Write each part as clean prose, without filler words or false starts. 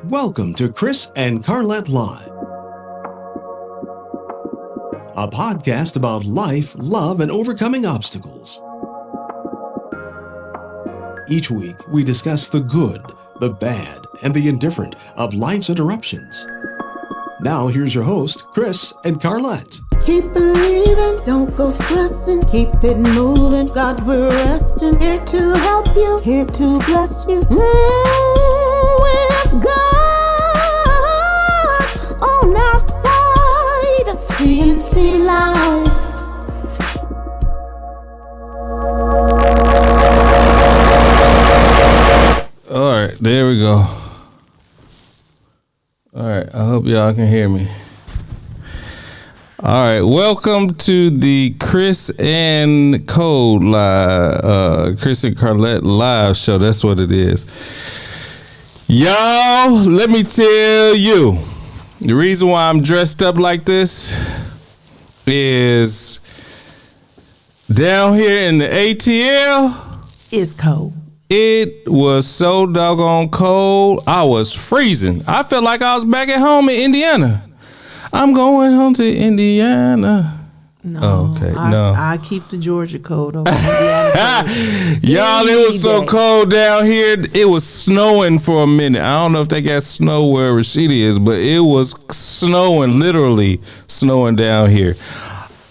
Welcome to Chris and Carlette Live, a podcast about life, love, and overcoming obstacles. Each week, we discuss the good, the bad, and the indifferent of life's interruptions. Now, here's your host, Chris and Carlette. Keep believing, don't go stressing, keep it moving. God, we're resting, here to help you, here to bless you. With God on our side, CNC Life. All right, there we go. All right, I hope y'all can hear me. All right, welcome to the Chris and Code Live, Chris and Carlette Live show. That's what it is. Y'all, let me tell you, the reason why I'm dressed up like this is down here in the ATL. It's cold. It was so doggone cold. I was freezing. I felt like I was back at home in Indiana. I'm going home to Indiana. No, okay, I keep the Georgia code over Indiana code. Y'all, it was so cold down here. It was snowing for a minute. I don't know if they got snow where Rashida is, but it was snowing, literally snowing down here.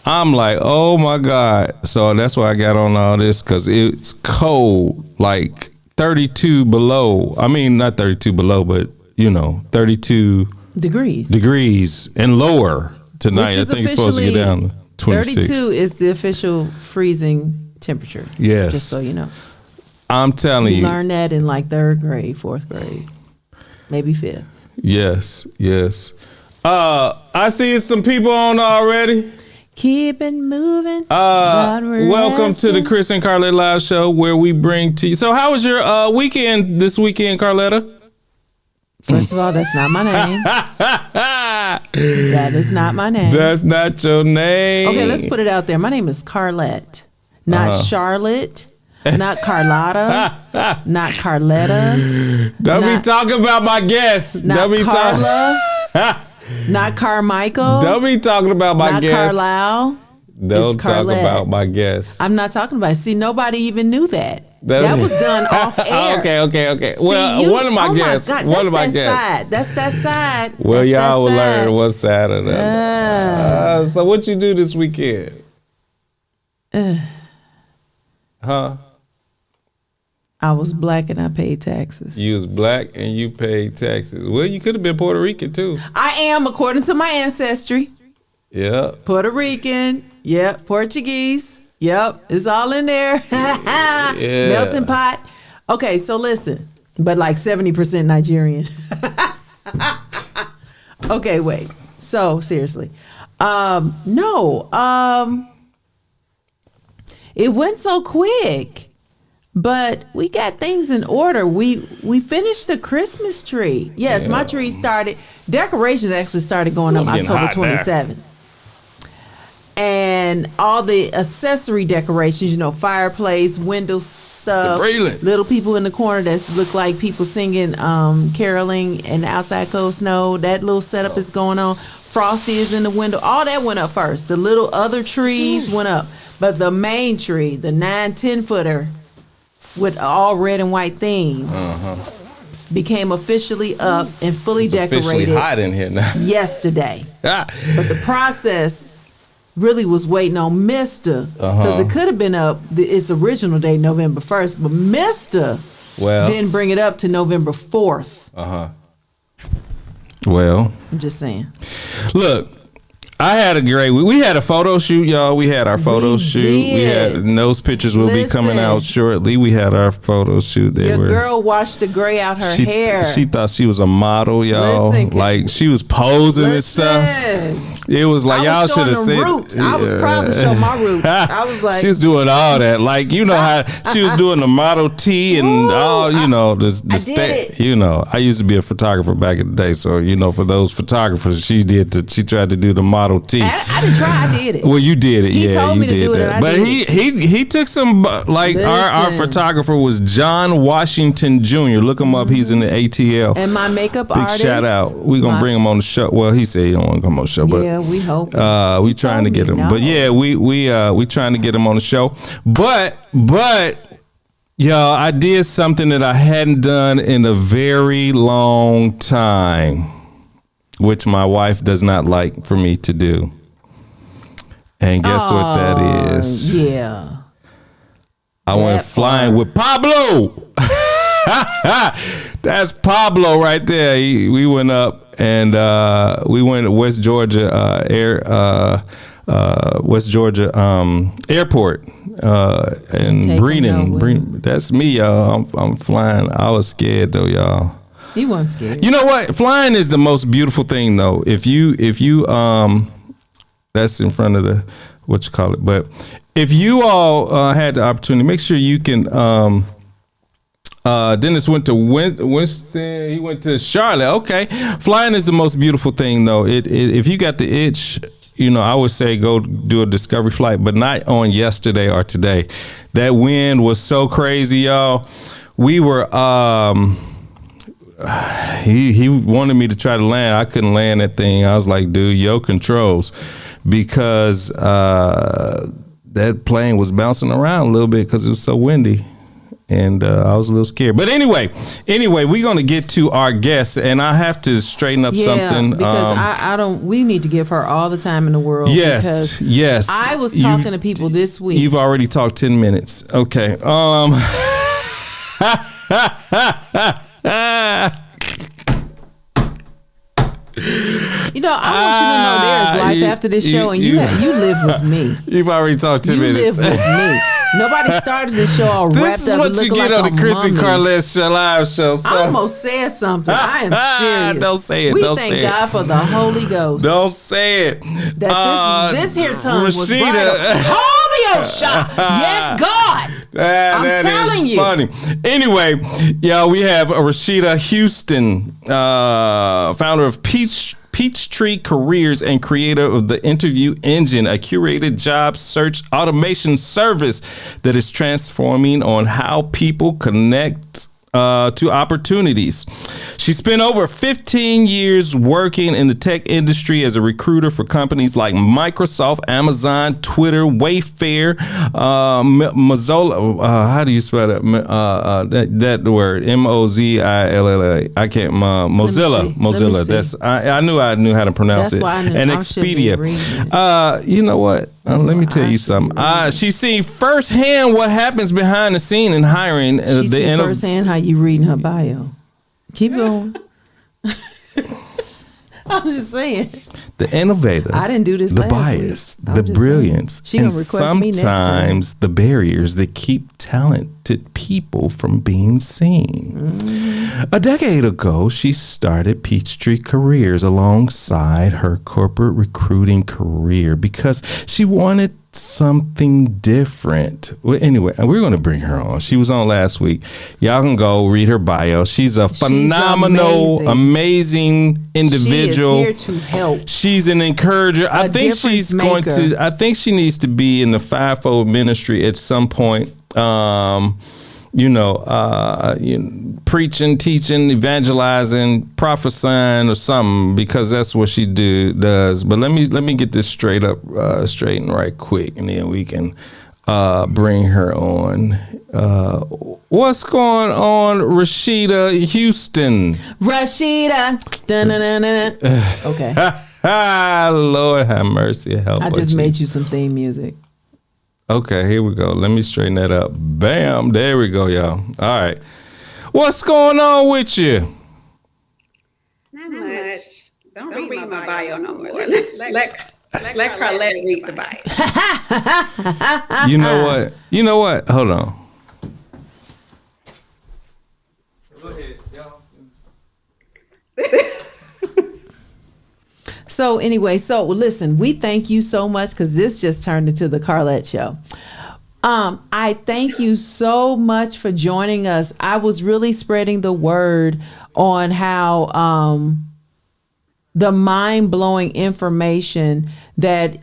I'm like, oh my God. So that's why I got on all this, because it's cold, like 32 below. I mean, not 32 below, but 32 degrees and lower tonight. I think it's supposed to get down to 26. 32 is the official freezing temperature. Yes. Just so you know. I'm telling you. You learned that in like 3rd grade, 4th grade, maybe 5th. Yes. I see some people on already. Keep it moving. Welcome to the Chris and Carlette Live show, where we bring to you. So how was your weekend this weekend, Carletta? First of all, that's not my name. That is not my name. That's not your name. Okay, let's put it out there. My name is Carlette, not Charlotte, not Carlotta, not Carletta. Don't be talking about my guests. Not Carla. Not Carmichael. Don't be talking about my guests. Not Carlisle. Don't talk about my guests. I'm not talking about it. See, nobody even knew that. That was done off air. Okay. Well, one of my guests. God, one of my guests. Side. That's that side. Well, that's y'all will side. learn what side of that. So what you do this weekend? Huh? I was black and I paid taxes. You was black and you paid taxes. Well, you could have been Puerto Rican too. I am, according to my ancestry. Yeah. Puerto Rican. Yep. Portuguese. Yep. It's all in there. Yeah. Melting pot. Okay, so listen. But like 70% Nigerian. Okay, wait. So seriously. It went so quick. But we got things in order. We finished the Christmas tree. Yes, my tree started. Decorations actually started going up October 27th. And all the accessory decorations, fireplace, window stuff, little people in the corner that look like people singing caroling and the outside cold snow. That little setup is going on. Frosty is in the window. All that went up first. The little other trees went up. But the main tree, the 9-10 footer, with all red and white theme, became officially up and fully decorated. Officially hot in here now. Yesterday. But the process really was waiting on Mr. Because it could have been up its original date, November 1st, but Mr. didn't bring it up to November 4th. Well, I'm just saying. Look, I had a great week. We had a photo shoot, y'all. We had our photo shoot. We had, and those pictures will be coming out shortly. We had our photo shoot. Your girl washed the gray out her hair. She thought she was a model, y'all. Like she was posing and stuff. It was like y'all should have seen. Roots. I was proud to show my roots. I was like, she was doing all that. Like how she was doing the Model T and all. The state. I used to be a photographer back in the day, so for those photographers, she tried to do the Model Model T. I didn't try. I did it. Well, you did it. He told me to do it, and I but did he took some like our photographer was John Washington Jr. Look him up. He's in the ATL. And my makeup big artist. Shout out. We gonna bring him on the show. Well, he said he don't want to come on the show, but yeah, we hope. we trying to get him. But yeah, we trying to get him on the show. But y'all, I did something that I hadn't done in a very long time, which my wife does not like for me to do. And guess what that is? Yeah. I went flying with Pablo. That's Pablo right there. We went up and we went to West Georgia airport in Breeden. That's me, y'all. I'm flying. I was scared though, y'all. You weren't scared. You know what? Flying is the most beautiful thing though. If you that's in front of the what you call it. But if you all had the opportunity, make sure you can. Dennis went to Winston. He went to Charlotte. Okay, flying is the most beautiful thing though. If you got the itch, you know, I would say go do a discovery flight, but not on yesterday or today. That wind was so crazy, y'all. We were. He wanted me to try to land. I couldn't land that thing. I was like, dude, yo controls, because that plane was bouncing around a little bit because it was so windy. And I was a little scared. But anyway, we're going to get to our guest, and I have to straighten up something. Because I don't, we need to give her all the time in the world. Yes. I was talking to people this week. You've already talked 10 minutes. Okay. You know, I want you to know there's life after this show, and you live with me. You've already talked 10 minutes. You live with me. Nobody started the show all wrapped up. This is what you get on the Chris and Carlette live show. So. I almost said something. I am serious. Don't say it. We thank God for the Holy Ghost. Don't say it. That this here tongue was brighter. Holy shot. Yes, God. I'm telling you. Funny. Anyway, y'all, we have Rashida Houston, founder of Peachtree Careers and creator of the Interview Engine, a curated job search automation service that is transforming on how people connect to opportunities. She spent over 15 years working in the tech industry as a recruiter for companies like Microsoft, Amazon, Twitter, Wayfair, Mozilla. How do you spell that? That word, Mozilla. I can't. Mozilla. That's. I knew how to pronounce it. And Expedia. You know what? Let me tell you something. She's seen firsthand what happens behind the scene in hiring. She's seen firsthand how you reading her bio. Keep going. I'm just saying. The innovative. I didn't do this. The bias, the brilliance, and sometimes the barriers that keep talented people from being seen. A decade ago, she started Peachtree Careers alongside her corporate recruiting career because she wanted something different. Well, anyway, we're going to bring her on. She was on last week. Y'all can go read her bio. She's a phenomenal, amazing individual. She is here to help. She's an encourager. I think she needs to be in the fivefold ministry at some point. Preaching, teaching, evangelizing, prophesying, or something, because that's what she does. But let me get this straight and right quick, and then we can bring her on. What's going on, Rashida Houston? Rashida. Okay. Lord have mercy, help us. I just made you some theme music. Okay, here we go. Let me straighten that up. Bam. There we go, y'all. All right. What's going on with you? Not much. Don't read my bio no more. Let Carlette read the bio. You know what? Hold on. Go ahead, y'all. So anyway, listen, we thank you so much, because this just turned into the Carlette show. I thank you so much for joining us. I was really spreading the word on how the mind-blowing information that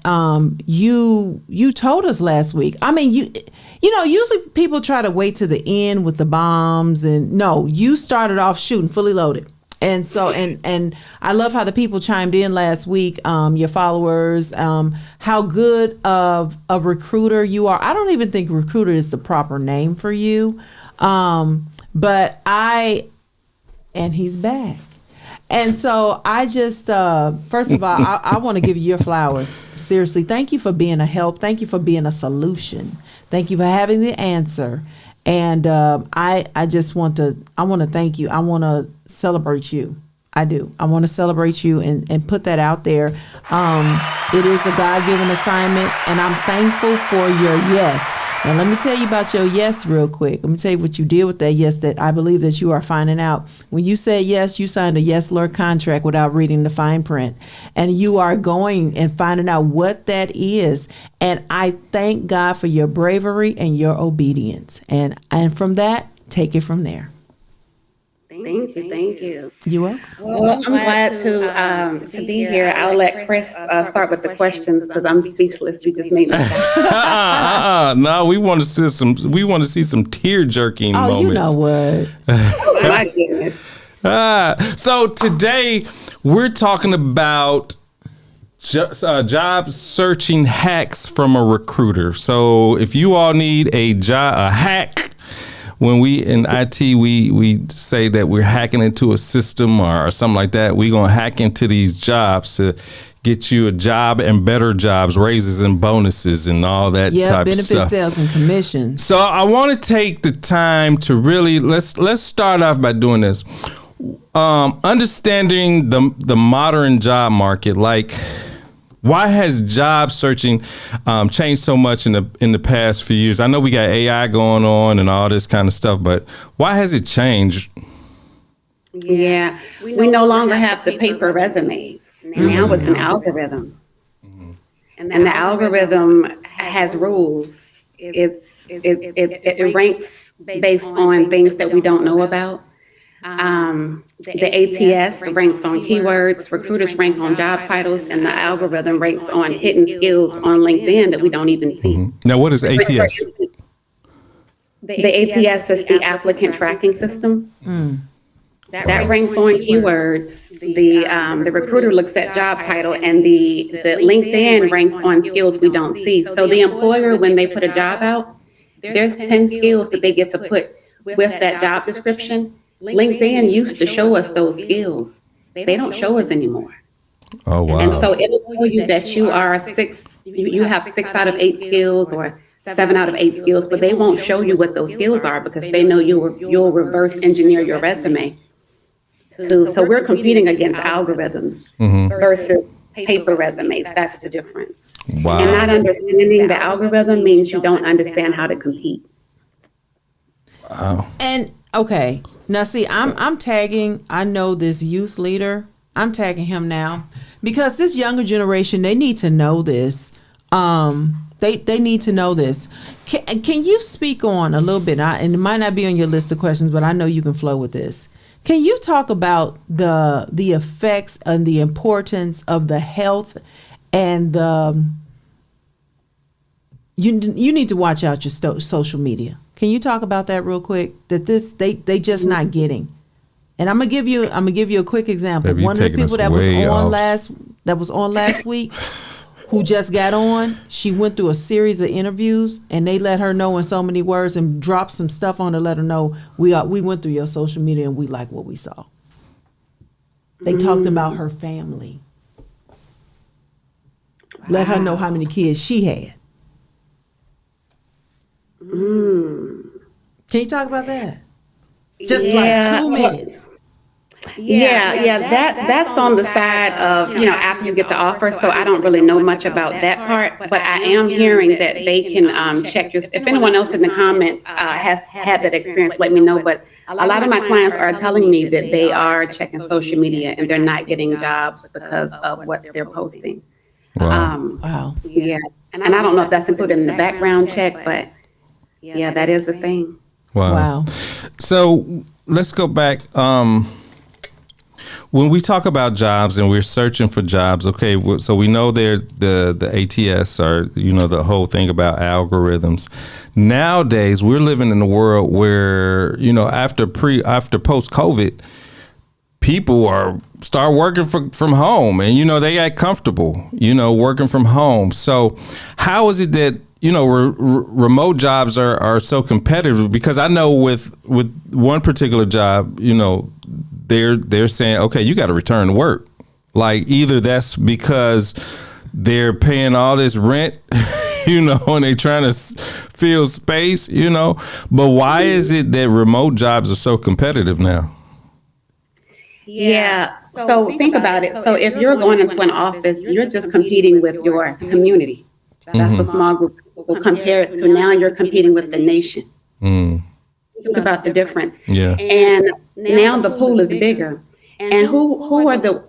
you told us last week. I mean, you know, usually people try to wait to the end with the bombs, and no, you started off shooting fully loaded. And so, and I love how the people chimed in last week, your followers, how good of a recruiter you are. I don't even think recruiter is the proper name for you. But and he's back. And so I just, first of all, I want to give you your flowers. Seriously, thank you for being a help. Thank you for being a solution. Thank you for having the answer. And I want to thank you. I want to celebrate you. I do. I want to celebrate you and put that out there. It is a God-given assignment, and I'm thankful for your yes. Now, let me tell you about your yes real quick. Let me tell you what you did with that yes that I believe that you are finding out. When you said yes, you signed a yes, Lord contract without reading the fine print. And you are going and finding out what that is. And I thank God for your bravery and your obedience. And from that, take it from there. Thank you. You welcome. Well, I'm glad to be here. I'll let Chris start with the questions because I'm speechless. You just made me. No, we want to see some tear jerking moments. You know what? Oh, my goodness. So today we're talking about job searching hacks from a recruiter. So if you all need a hack. When we in IT, we say that we're hacking into a system or something like that. We're going to hack into these jobs to get you a job and better jobs, raises and bonuses and all that type of stuff. Benefit sales and commissions. So I want to take the time to really, let's start off by doing this. Understanding the modern job market, like why has job searching changed so much in the past few years? I know we got AI going on and all this kind of stuff, but why has it changed? Yeah, we no longer have the paper resumes. Now it's an algorithm, and the algorithm has rules. It ranks based on things that we don't know about. The ATS ranks on keywords, recruiters rank on job titles, and the algorithm ranks on hidden skills on LinkedIn that we don't even see. Now, what is ATS? The ATS is the applicant tracking system. That ranks on keywords. The recruiter looks at job title, and the LinkedIn ranks on skills we don't see. So the employer, when they put a job out, there's 10 skills that they get to put with that job description. LinkedIn used to show us those skills. They don't show us anymore. Oh, wow. And so it'll tell you that you have 6 out of 8 skills or 7 out of 8 skills, but they won't show you what those skills are because they know you'll reverse engineer your resume. So we're competing against algorithms versus paper resumes. That's the difference. Wow. And not understanding the algorithm means you don't understand how to compete. Wow. And okay. Now, see, I'm tagging, I know this youth leader, I'm tagging him now because this younger generation, they need to know this. They need to know this. Can you speak on a little bit, and it might not be on your list of questions, but I know you can flow with this. Can you talk about the effects and the importance of the health and you need to watch out your social media. Can you talk about that real quick? That they just not getting. And I'm gonna give you a quick example. Baby, one of the people that was on last week, who just got on, she went through a series of interviews, and they let her know in so many words and dropped some stuff on to let her know we went through your social media and we like what we saw. They talked about her family. Let her know how many kids she had. Can you talk about that? Just like 2 minutes. That's on the side of, after you get the offer. So I don't really know much about that part, but I am hearing that they can check your, if anyone else in the comments has had that experience, let me know. But a lot of my clients are telling me that they are checking social media and they're not getting jobs because of what they're posting. Wow. Yeah. And I don't know if that's included in the background check, but yeah, that is a thing. Wow. So let's go back. when we talk about jobs and we're searching for jobs, okay, so we know the ATS or, the whole thing about algorithms. Nowadays, we're living in a world where, after post-COVID, people start working from home and, they get comfortable, working from home. So how is it that, remote jobs are so competitive? Because I know with one particular job, they're saying, okay, you got to return to work. Like either that's because they're paying all this rent, and they're trying to fill space, but why is it that remote jobs are so competitive now? Yeah. So think about it. So if you're going into an office, you're just competing with your community. That's a small group of people. Compare it to now you're competing with the nation. Think about the difference. Yeah. And now the pool is bigger. And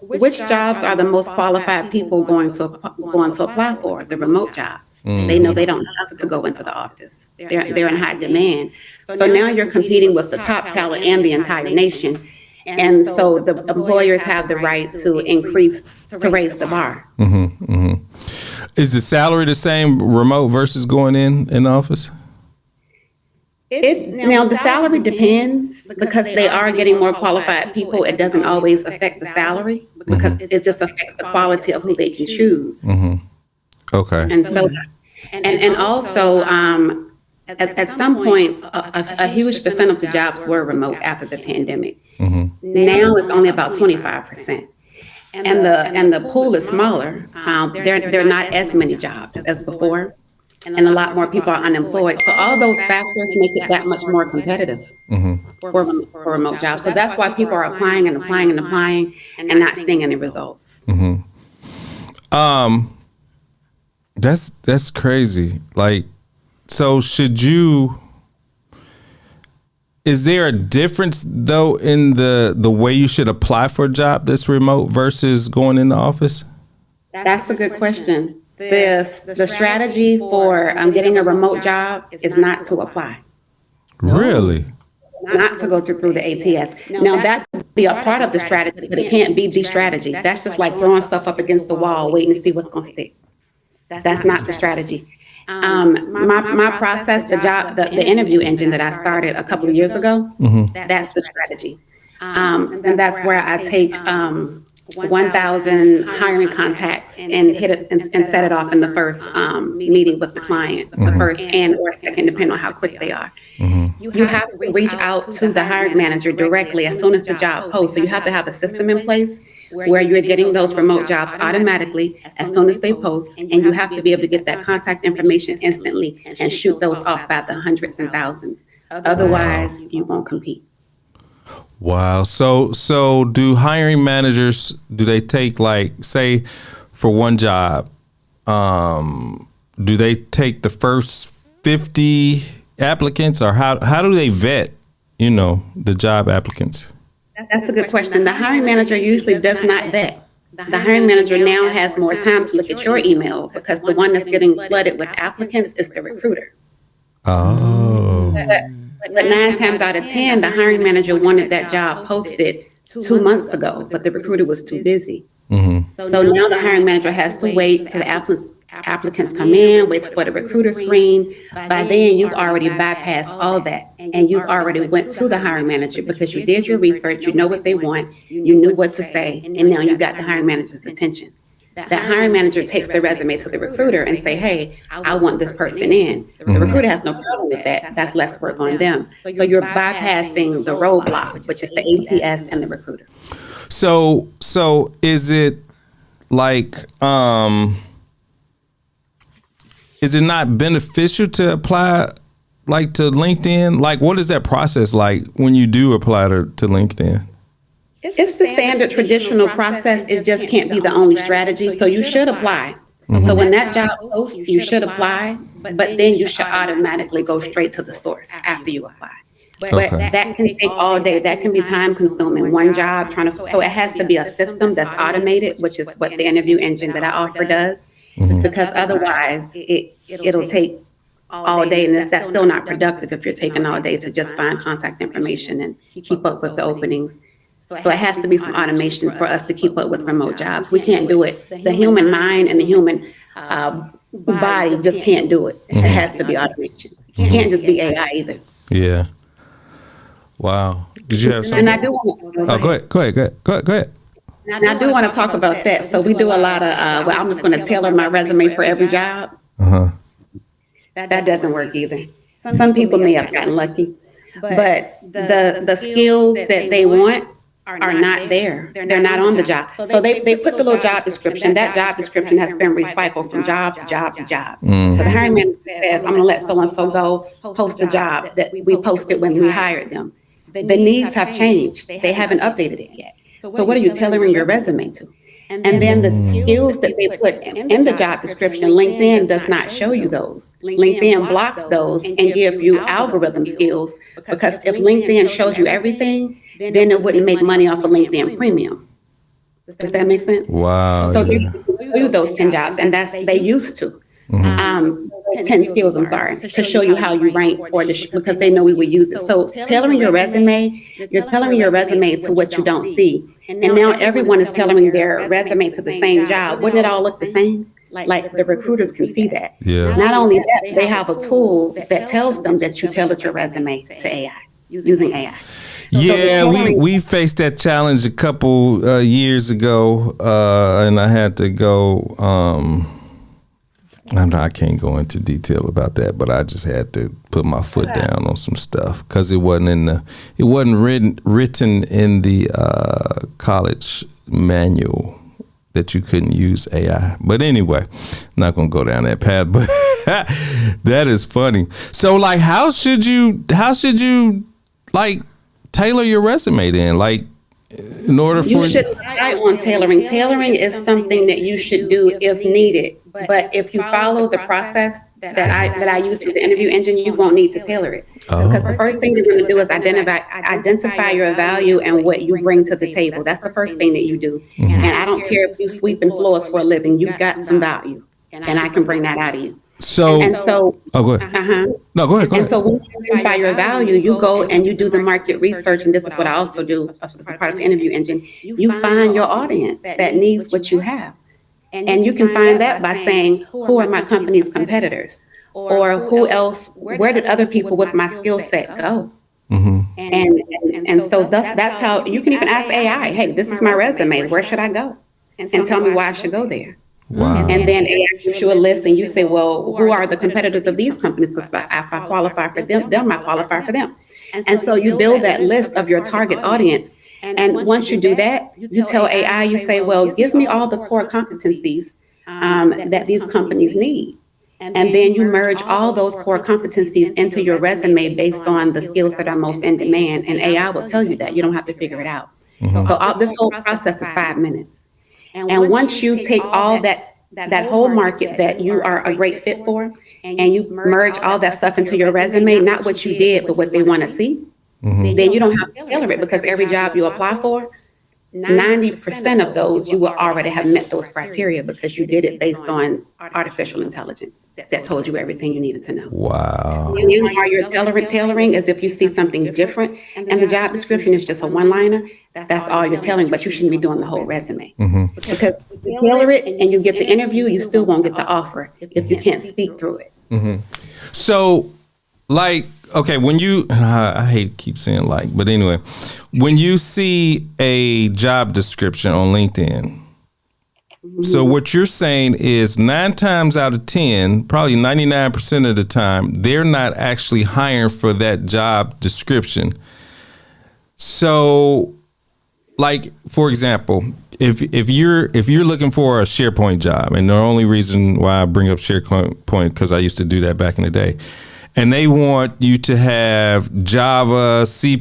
which jobs are the most qualified people going to apply for? The remote jobs. They know they don't have to go into the office. They're in high demand. So now you're competing with the top talent and the entire nation. And so the employers have the right to raise the bar. Is the salary the same remote versus going in the office? Now the salary depends because they are getting more qualified people. It doesn't always affect the salary because it just affects the quality of who they can choose. Okay. And so, and also, at some point, a huge percent of the jobs were remote after the pandemic. Now it's only about 25%. And the pool is smaller. There are not as many jobs as before, and a lot more people are unemployed. So all those factors make it that much more competitive for remote jobs. So that's why people are applying and applying and applying and not seeing any results. That's crazy. Like, so is there a difference though in the way you should apply for a job that's remote versus going in the office? That's a good question. The strategy for getting a remote job is not to apply. Really? Not to go through the ATS. Now that could be a part of the strategy, but it can't be the strategy. That's just like throwing stuff up against the wall, waiting to see what's going to stick. That's not the strategy. My process, the interview engine that I started a couple of years ago, that's the strategy. And that's where I take 1,000 hiring contacts and hit it and set it off in the first meeting with the client, the first and or second, depending on how quick they are. You have to reach out to the hiring manager directly as soon as the job posts. So you have to have a system in place where you're getting those remote jobs automatically as soon as they post, and you have to be able to get that contact information instantly and shoot those off by the hundreds and thousands. Otherwise, you won't compete. Wow. So do hiring managers, do they take, like, say for one job, do they take the first 50 applicants, or how do they vet, the job applicants? That's a good question. The hiring manager usually does not vet. The hiring manager now has more time to look at your email because the one that's getting flooded with applicants is the recruiter. Oh. But 9 times out of 10, the hiring manager wanted that job posted 2 months ago, but the recruiter was too busy. So now the hiring manager has to wait till the applicants come in, wait for the recruiter screen. By then, you've already bypassed all that, and you've already went to the hiring manager because you did your research, you know what they want, you knew what to say, and now you got the hiring manager's attention. The hiring manager takes the resume to the recruiter and say, hey, I want this person in. The recruiter has no problem with that. That's less work on them. So you're bypassing the roadblock, which is the ATS and the recruiter. So is it like, is it not beneficial to apply like to LinkedIn? Like, what is that process like when you do apply to LinkedIn? It's the standard traditional process. It just can't be the only strategy. So you should apply. So when that job posts, you should apply, but then you should automatically go straight to the source after you apply. But that can take all day. That can be time consuming. One job so it has to be a system that's automated, which is what the interview engine that I offer does, because otherwise it'll take all day, and that's still not productive if you're taking all day to just find contact information and keep up with the openings. So it has to be some automation for us to keep up with remote jobs. We can't do it. The human mind and the human body just can't do it. It has to be automation. It can't just be AI either. Yeah. Wow. Did you have something? And I do want to Go ahead. And I do want to talk about that. So we do a lot of, I'm just going to tailor my resume for every job. That doesn't work either. Some people may have gotten lucky, but the skills that they want are not there. They're not on the job. So they put the little job description. That job description has been recycled from job to job to job. So the hiring manager says, I'm going to let so-and-so go post the job that we posted when we hired them. The needs have changed. They haven't updated it yet. So what are you tailoring your resume to? And then the skills that they put in the job description, LinkedIn does not show you those. LinkedIn blocks those and give you algorithm skills, because if LinkedIn showed you everything, then it wouldn't make money off of LinkedIn Premium. Does that make sense? Wow. So they do those 10 jobs, and they used to. 10 skills, to show you how you rank for this, because they know we would use it. So tailoring your resume, you're tailoring your resume to what you don't see. And now everyone is tailoring their resume to the same job. Wouldn't it all look the same? Like the recruiters can see that. Yeah. Not only that, they have a tool that tells them that you tailored your resume to AI, using AI. Yeah, we faced that challenge a couple years ago, and I had to go. I can't go into detail about that, but I just had to put my foot down on some stuff because it wasn't written in the college manual that you couldn't use AI. But anyway, I'm not gonna go down that path. But that is funny. So, like, how should you like tailor your resume then? Like, in order for you should rely on tailoring. Tailoring is something that you should do if needed. But if you follow the process that I use through the interview engine, you won't need to tailor it. Because the first thing you're going to do is identify your value and what you bring to the table. That's the first thing that you do. And I don't care if you sweeping floors for a living, you've got some value, and I can bring that out of you. So go ahead. No, go ahead. And so when you identify your value, you go and you do the market research, and this is what I also do as a part of the interview engine. You find your audience that needs what you have. And you can find that by saying, who are my company's competitors? Or who else, where did other people with my skill set go? And so that's how you can even ask AI, hey, this is my resume, where should I go? And tell me why I should go there. Wow. And then AI gives you a list, and you say, well, who are the competitors of these companies? Because if I qualify for them might qualify for them. And so you build that list of your target audience. And once you do that, you tell AI, you say, well, give me all the core competencies that these companies need. And then you merge all those core competencies into your resume based on the skills that are most in demand. And AI will tell you that. You don't have to figure it out. So this whole process is 5 minutes. And once you take all that whole market that you are a great fit for, and you merge all that stuff into your resume, not what you did, but what they want to see, then you don't have to tailor it, because every job you apply for, 90% of those, you will already have met those criteria, because you did it based on artificial intelligence that told you everything you needed to know. Wow. So you know, you're tailoring is if you see something different and the job description is just a one-liner, that's all you're tailoring, but you shouldn't be doing the whole resume. Because if you tailor it and you get the interview, you still won't get the offer if you can't speak through it. So, like, okay, when you, I hate to keep saying like, but anyway, when you see a job description on LinkedIn, so what you're saying is 9 times out of 10, probably 99% of the time, they're not actually hiring for that job description. So, like, for example, if you're looking for a SharePoint job, and the only reason why I bring up SharePoint because I used to do that back in the day, and they want you to have Java, C++,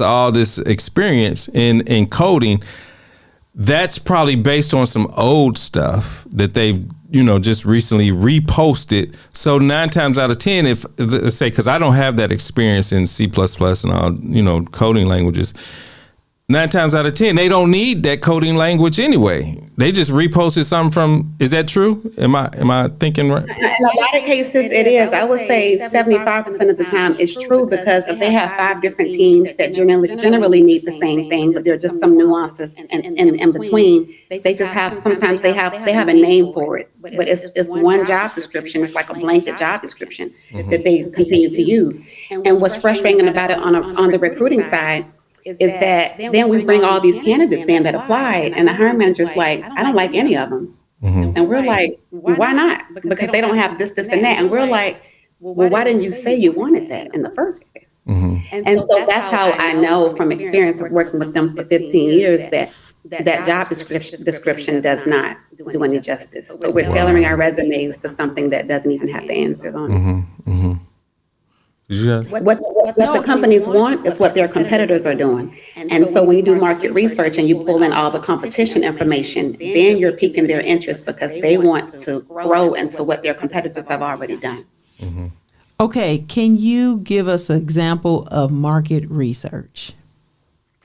all this experience in coding, that's probably based on some old stuff that they've, just recently reposted. So 9 times out of 10, if, let's say, because I don't have that experience in C++ and all, coding languages, 9 times out of 10, they don't need that coding language anyway. They just reposted something from. Is that true? Am I thinking right? In a lot of cases, it is. I would say 75% of the time it's true, because if they have 5 different teams that generally need the same thing, but there are just some nuances in between. They just have, sometimes they have a name for it, but it's one job description. It's like a blanket job description that they continue to use. And what's frustrating about it on the recruiting side is that then we bring all these candidates in that applied, and the hiring manager's like, I don't like any of them. And we're like, why not? Because they don't have this, and that. And we're like, well, why didn't you say you wanted that in the first place? And so that's how I know from experience of working with them for 15 years that job description does not do any justice. So we're tailoring our resumes to something that doesn't even have the answers on it. What the companies want is what their competitors are doing. And so when you do market research and you pull in all the competition information, then you're piquing their interest, because they want to grow into what their competitors have already done. Okay, can you give us an example of market research?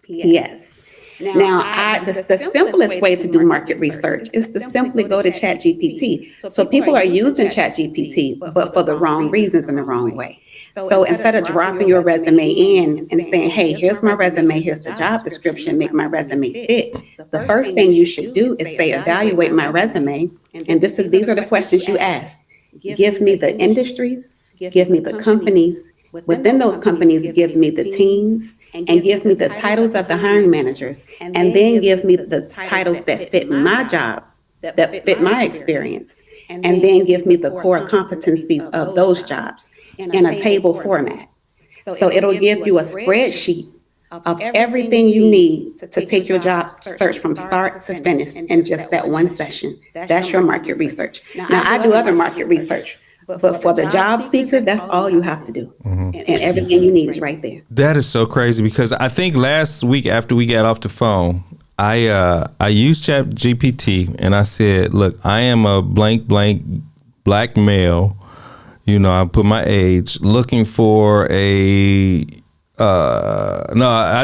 Yes. Now, the simplest way to do market research is to simply go to ChatGPT. So people are using ChatGPT, but for the wrong reasons in the wrong way. So instead of dropping your resume in and saying, hey, here's my resume, here's the job description, make my resume fit, the first thing you should do is say, evaluate my resume. And these are the questions you ask. Give me the industries, give me the companies. Within those companies, give me the teams, and give me the titles of the hiring managers. And then give me the titles that fit my job, that fit my experience. And then give me the core competencies of those jobs in a table format. So it'll give you a spreadsheet of everything you need to take your job search from start to finish in just that one session. That's your market research. Now, I do other market research, but for the job seeker, that's all you have to do. And everything you need is right there. That is so crazy, because I think last week after we got off the phone, I used ChatGPT and I said, look, I am a blank black male. You know, I put my age, looking for I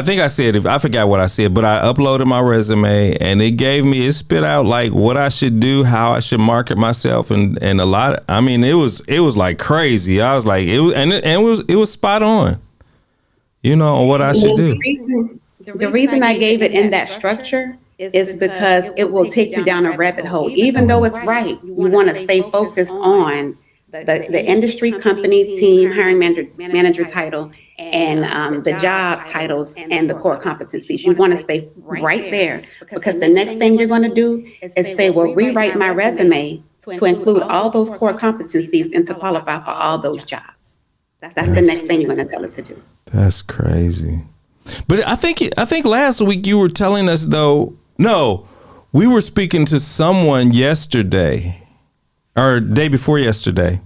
think I said, I forgot what I said, but I uploaded my resume and it spit out like what I should do, how I should market myself, and a lot. I mean, it was like crazy. I was like, it was spot on, you know, on what I should do. The reason I gave it in that structure is because it will take you down a rabbit hole. Even though it's right, you want to stay focused on the industry, company, team, hiring manager title, and the job titles and the core competencies. You want to stay right there, because the next thing you're going to do is say, well, rewrite my resume to include all those core competencies and to qualify for all those jobs. That's the next thing you're going to tell it to do. That's crazy. But I think last week you were telling us, though, no, we were speaking to someone yesterday. Or day before yesterday.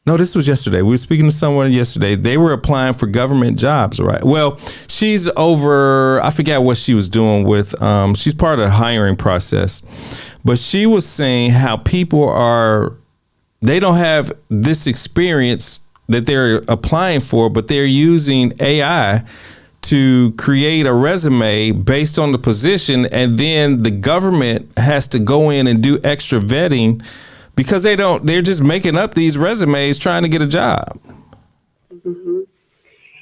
No, this was yesterday. We were speaking to someone yesterday. They were applying for government jobs, right? Well, she's over, I forgot what she was doing with, she's part of the hiring process. But she was saying how they don't have this experience that they're applying for, but they're using AI to create a resume based on the position. And then the government has to go in and do extra vetting, because they're just making up these resumes trying to get a job.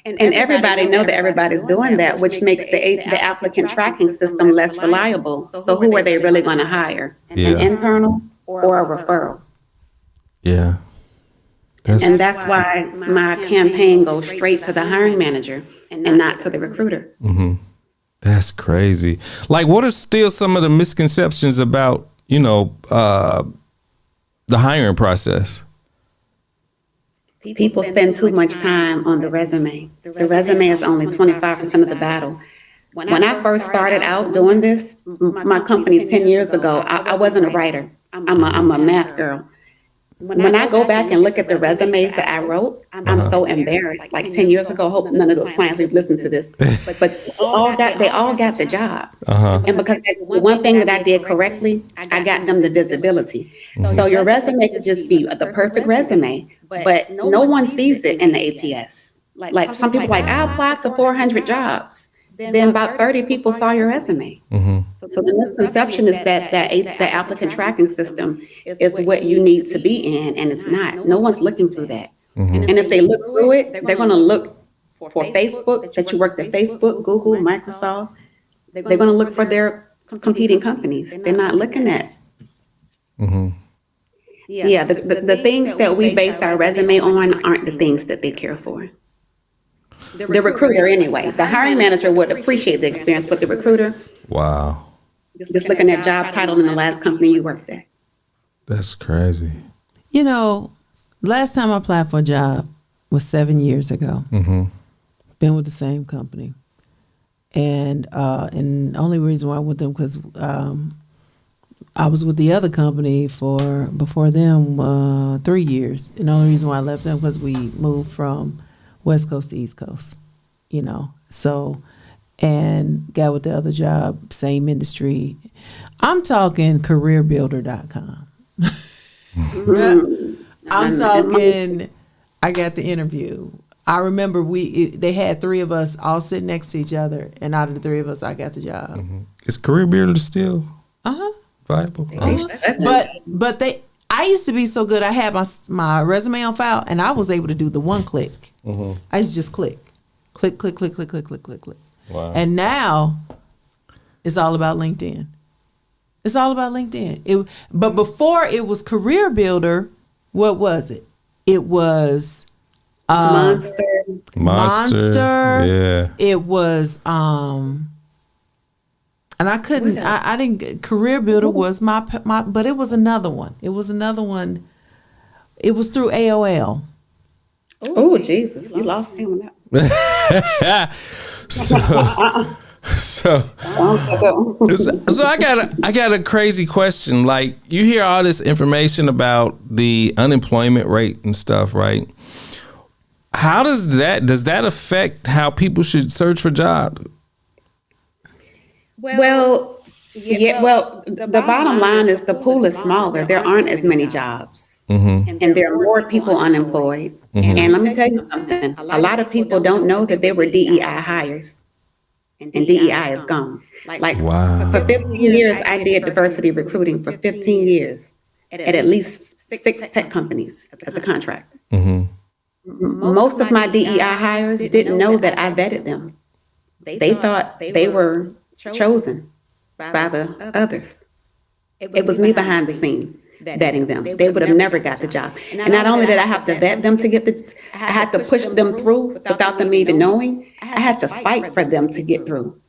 And everybody know that everybody's doing that, which makes the applicant tracking system less reliable. So who are they really going to hire? An internal or a referral? Yeah. That's why my campaign goes straight to the hiring manager and not to the recruiter. That's crazy. Like, what are still some of the misconceptions about, the hiring process? People spend too much time on the resume. The resume is only 25% of the battle. When I first started out doing this, my company 10 years ago, I wasn't a writer. I'm a math girl. When I go back and look at the resumes that I wrote, I'm so embarrassed. Like 10 years ago, I hope none of those clients have listened to this, but they all got the job. And because one thing that I did correctly, I got them the visibility. So your resume could just be the perfect resume, but no one sees it in the ATS. Like some people I applied to 400 jobs, then about 30 people saw your resume. So the misconception is that the applicant tracking system is what you need to be in, and it's not. No one's looking through that. And if they look through it, they're going to look for Facebook, that you worked at Facebook, Google, Microsoft. They're going to look for their competing companies. They're not looking at. Yeah, the things that we base our resume on aren't the things that they care for. The recruiter, anyway. The hiring manager would appreciate the experience, but the recruiter, wow, just looking at job title in the last company you worked at. That's crazy. You know, last time I applied for a job was 7 years ago. Been with the same company. And the only reason why I went with them because I was with the other company before them 3 years. And the only reason why I left them because we moved from West Coast to East Coast, you know. So, and got with the other job, same industry. I'm talking careerbuilder.com. I'm talking, I got the interview. I remember they had three of us all sitting next to each other, and out of the three of us, I got the job. Is CareerBuilder still viable? But I used to be so good. I had my resume on file, and I was able to do the one click. I used to just click. Wow. And now it's all about LinkedIn. It's all about LinkedIn. But before it was Career Builder, what was it? It was Monster. Yeah. It was and I couldn't. I didn't. Career Builder was my. But it was another one. It was through AOL. Oh Jesus! You lost me on that. So I got a crazy question. Like, you hear all this information about the unemployment rate and stuff, right? How does that affect how people should search for jobs? Well, the bottom line is the pool is smaller. There aren't as many jobs. And there are more people unemployed. And let me tell you something. A lot of people don't know that they were DEI hires. And DEI is gone. Wow. For 15 years, I did diversity recruiting for 15 years at least 6 tech companies as a contract. Most of my DEI hires didn't know that I vetted them. They thought they were chosen by the others. It was me behind the scenes vetting them. They would have never got the job. And not only did I have to vet them to get I had to push them through without them even knowing. I had to fight for them to get through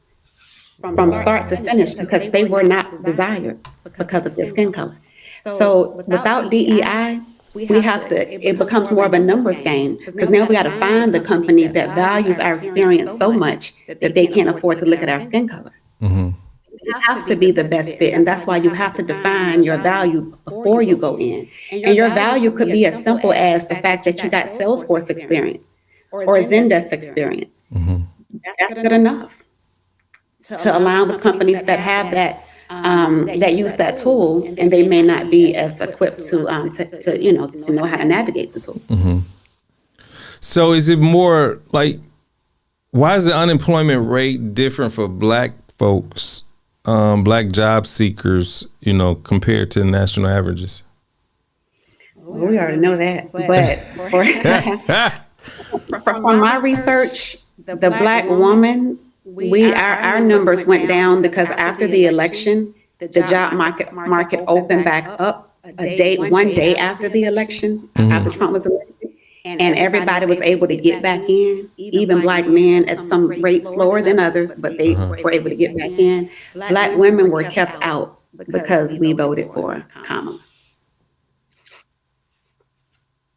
from start to finish because they were not desired because of their skin color. So without DEI, it becomes more of a numbers game because now we got to find the company that values our experience so much that they can't afford to look at our skin color. You have to be the best fit, and that's why you have to define your value before you go in. And your value could be as simple as the fact that you got Salesforce experience or Zendesk experience. That's good enough to allow the companies that have that that use that tool, and they may not be as equipped to know how to navigate the tool. So is it more like, why is the unemployment rate different for Black folks, Black job seekers, compared to national averages? We already know that, but from my research, the Black woman, our numbers went down because after the election, the job market opened back up one day after the election, after Trump was elected. And everybody was able to get back in, even Black men at some rate slower than others, but they were able to get back in. Black women were kept out because we voted for Kamala.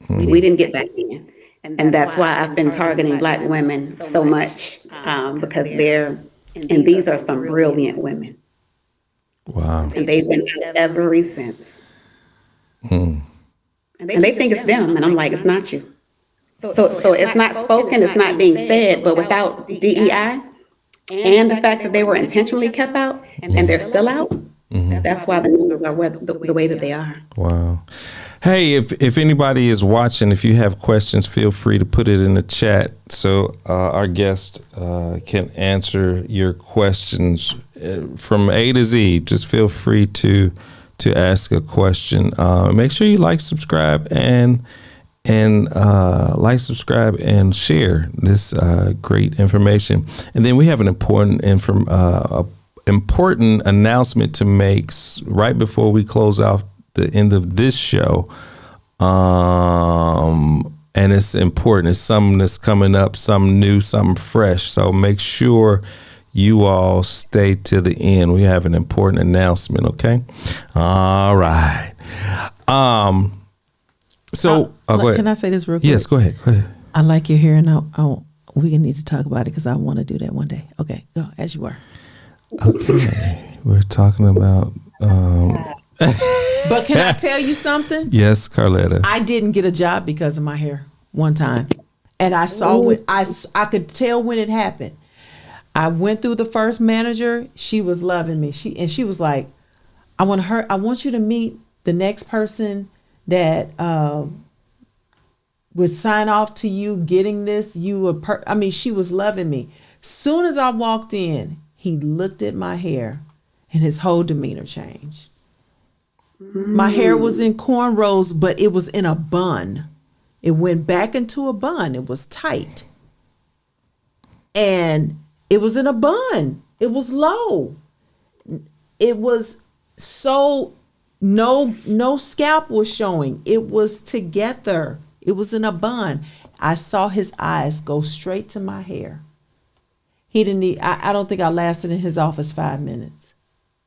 We didn't get back in. And that's why I've been targeting Black women so much, because these are some brilliant women. Wow. And they've been out ever since. And they think it's them, and I'm like, it's not you. So it's not spoken, it's not being said, but without DEI and the fact that they were intentionally kept out and they're still out, that's why the numbers are the way that they are. Wow. Hey, if anybody is watching, if you have questions, feel free to put it in the chat so our guest can answer your questions from A to Z. Just feel free to ask a question. Make sure you like, subscribe, and subscribe, and share this great information. And then we have an important announcement to make right before we close off the end of this show. And it's important. It's something that's coming up, something new, something fresh. So make sure you all stay to the end. We have an important announcement. Okay. All right. So go ahead. Can I say this real quick? Yes, go ahead. I like your hair, and we need to talk about it because I want to do that one day. Okay, go as you were. Okay, we're talking about. But can I tell you something? Yes, Carlette. I didn't get a job because of my hair one time, and I saw it. I could tell when it happened. I went through the first manager. She was loving me. She was like, I want you to meet the next person that would sign off to you getting this. She was loving me. Soon as I walked in, he looked at my hair and his whole demeanor changed. My hair was in cornrows, but it was in a bun. It went back into a bun. It was tight. And it was in a bun. It was low. It was so no scalp was showing. It was together. It was in a bun. I saw his eyes go straight to my hair. He didn't need, I don't think I lasted in his office 5 minutes.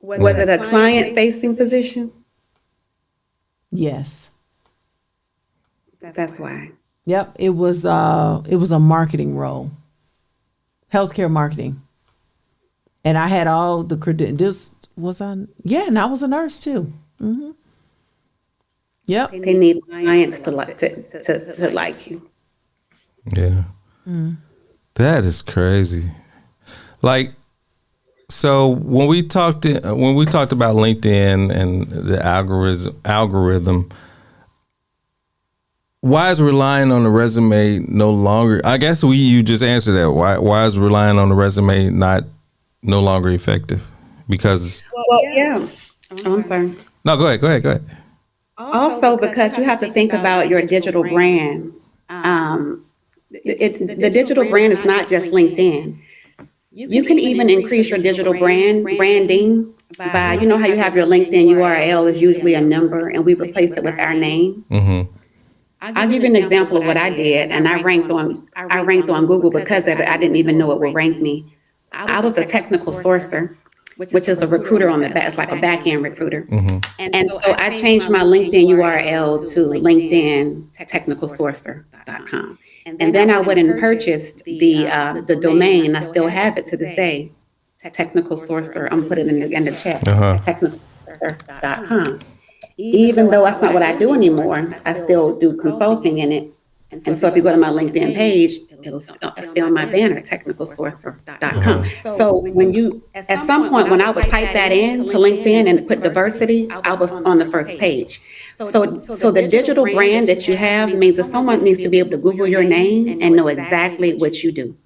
Was it a client-facing position? Yes. That's why. Yep. It was a marketing role. Healthcare marketing. And I had all the credentials. And I was a nurse too. Mm-hmm. Yep. They need clients to like you. Yeah. That is crazy. Like, so when we talked about LinkedIn and the algorithm, why is relying on the resume no longer? I guess you just answered that. Why is relying on the resume no longer effective? Because yeah. I'm sorry. No, go ahead. Also, because you have to think about your digital brand. The digital brand is not just LinkedIn. You can even increase your digital branding by, you know how you have your LinkedIn URL is usually a number, and we replace it with our name. Mm-hmm. I'll give you an example of what I did, and I ranked on Google because of it. I didn't even know it would rank me. I was a technical sourcer, which is a recruiter on the back. It's like a back-end recruiter. Mm-hmm. And so I changed my LinkedIn URL to LinkedIn technicalsourcer.com. And then I went and purchased the domain. I still have it to this day. Technical Sourcer. I'm putting it in the chat. Technicalsourcer.com. Even though that's not what I do anymore, I still do consulting in it. And so if you go to my LinkedIn page, it'll say on my banner, technicalsourcer.com. So at some point when I would type that in to LinkedIn and put diversity, I was on the first page. So the digital brand that you have means that someone needs to be able to Google your name and know exactly what you do.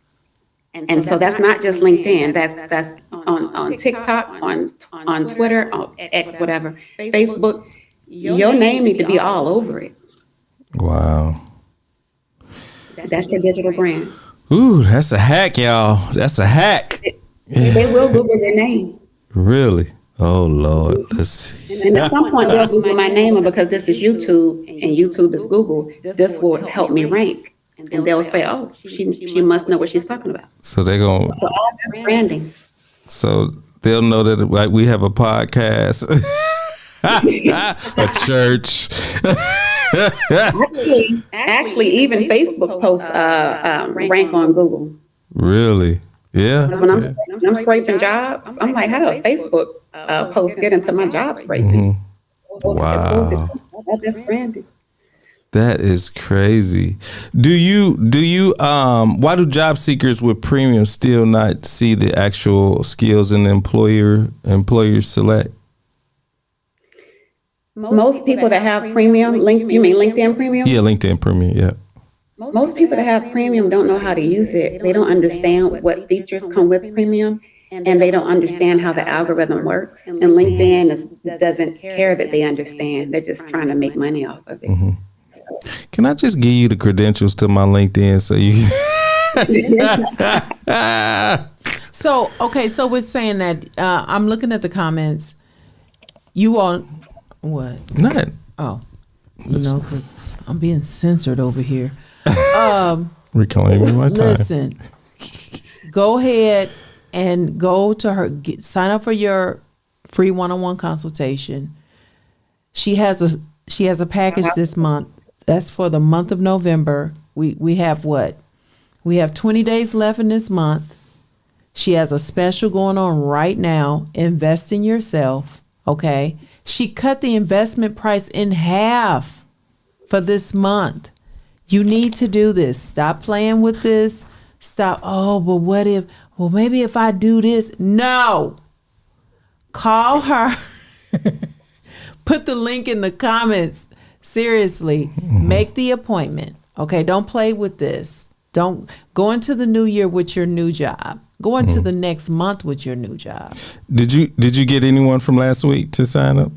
And so that's not just LinkedIn. That's on TikTok, on Twitter, on X, whatever, Facebook. Your name needs to be all over it. Wow. That's your digital brand. Ooh, that's a hack, y'all. That's a hack. They will Google your name. Really? Oh, Lord. Let's see. And at some point, they'll Google my name, and because this is YouTube and YouTube is Google, this will help me rank. And they'll say, oh, she must know what she's talking about. So they're going to... So all this branding. So they'll know that like we have a podcast, a church. Actually, even Facebook posts rank on Google. Really? Yeah. When I'm scraping jobs, I'm like, how do a Facebook post get into my job scraping? Mm-hmm. Wow. That's branding. That is crazy. Do you why do job seekers with premium still not see the actual skills an employers select? Most people that have premium, you mean LinkedIn premium? Yeah, LinkedIn Premium. Yeah. Most people that have premium don't know how to use it. They don't understand what features come with premium, and they don't understand how the algorithm works. And LinkedIn doesn't care that they understand. They're just trying to make money off of it. Mm-hmm. Can I just give you the credentials to my LinkedIn so you? So we're saying that I'm looking at the comments. You all, what? Nothing. Oh, because I'm being censored over here. Reclaiming my time. Listen, go ahead and go to her. Sign up for your free one-on-one consultation. She has a package this month. That's for the month of November. We have what? We have 20 days left in this month. She has a special going on right now. Invest in yourself. Okay. She cut the investment price in half for this month. You need to do this. Stop playing with this. Stop. Oh, but what if? Well, maybe if I do this. No. Call her. Put the link in the comments. Seriously, make the appointment. Okay, don't play with this. Don't go into the new year with your new job. Go into the next month with your new job. Did you get anyone from last week to sign up?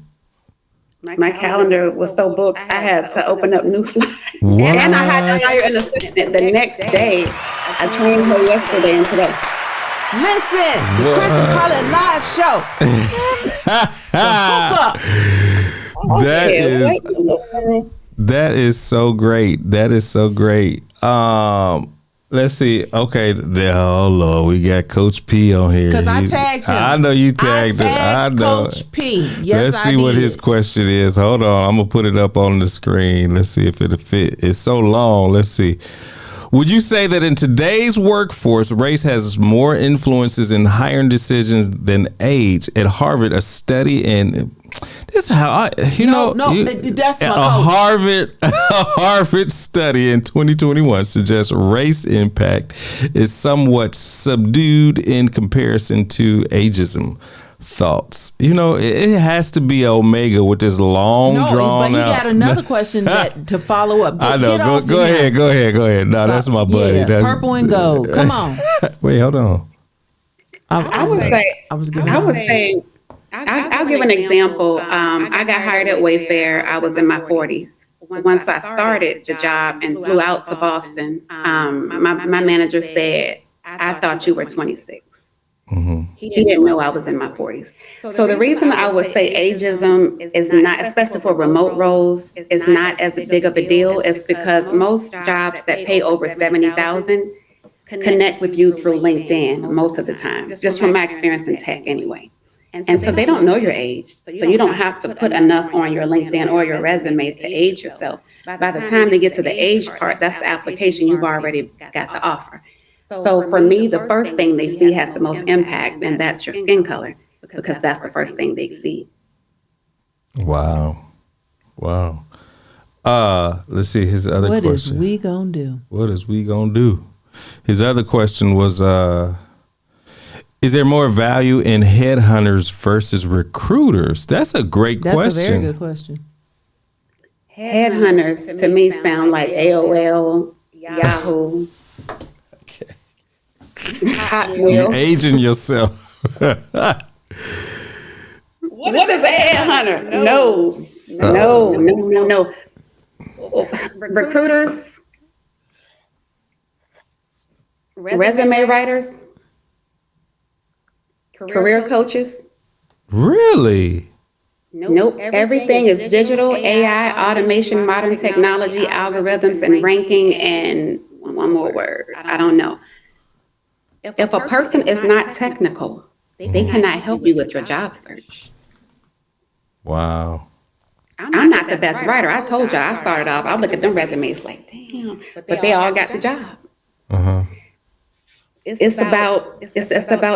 My calendar was so booked, I had to open up new slides. What? And I had to hire an assistant the next day. I trained her yesterday and today. Listen, the Chris and Carlette live show. Hook up. That is so great. That is so great. Let's see. Okay. Oh Lord, we got Coach P on here. Because I tagged him. I know you tagged him. I know. Coach P. Yes, Let's see what his question is. Hold on. I'm gonna put it up on the screen. Let's see if it'll fit. It's so long. Let's see. Would you say that in today's workforce, race has more influences in hiring decisions than age? At Harvard, a study and this is how that's my a Harvard study in 2021 suggests race impact is somewhat subdued in comparison to ageism. Thoughts? It has to be Omega with this long drawn out. But he got another question to follow up. I know. Go ahead. No, that's my buddy. Yeah, that's purple and gold. Come on. Wait, hold on. I'll give an example. I got hired at Wayfair. I was in my 40s. Once I started the job and flew out to Boston, my manager said, I thought you were 26. Mm-hmm. He didn't know I was in my 40s. So the reason I would say ageism is not, especially for remote roles, is not as big of a deal is because most jobs that pay over $70,000 connect with you through LinkedIn most of the time, just from my experience in tech anyway. And so they don't know your age. So you don't have to put enough on your LinkedIn or your resume to age yourself. By the time they get to the age part, that's the application, you've already got the offer. So for me, the first thing they see has the most impact, and that's your skin color, because that's the first thing they see. Wow. Let's see his other question. What is we gonna do? What is we gonna do? His other question was, is there more value in headhunters versus recruiters? That's a great question. That's a very good question. Headhunters to me sound like AOL, Yahoo. Okay. Hotmail. You're aging yourself. What is a headhunter? No. Recruiters, resume writers, career coaches. Really? Nope. Everything is digital, AI, automation, modern technology, algorithms, and ranking, and one more word. I don't know. If a person is not technical, they cannot help you with your job search. Wow. I'm not the best writer. I told you I started off, I look at them resumes like, damn, but they all got the job. Uh-huh. It's about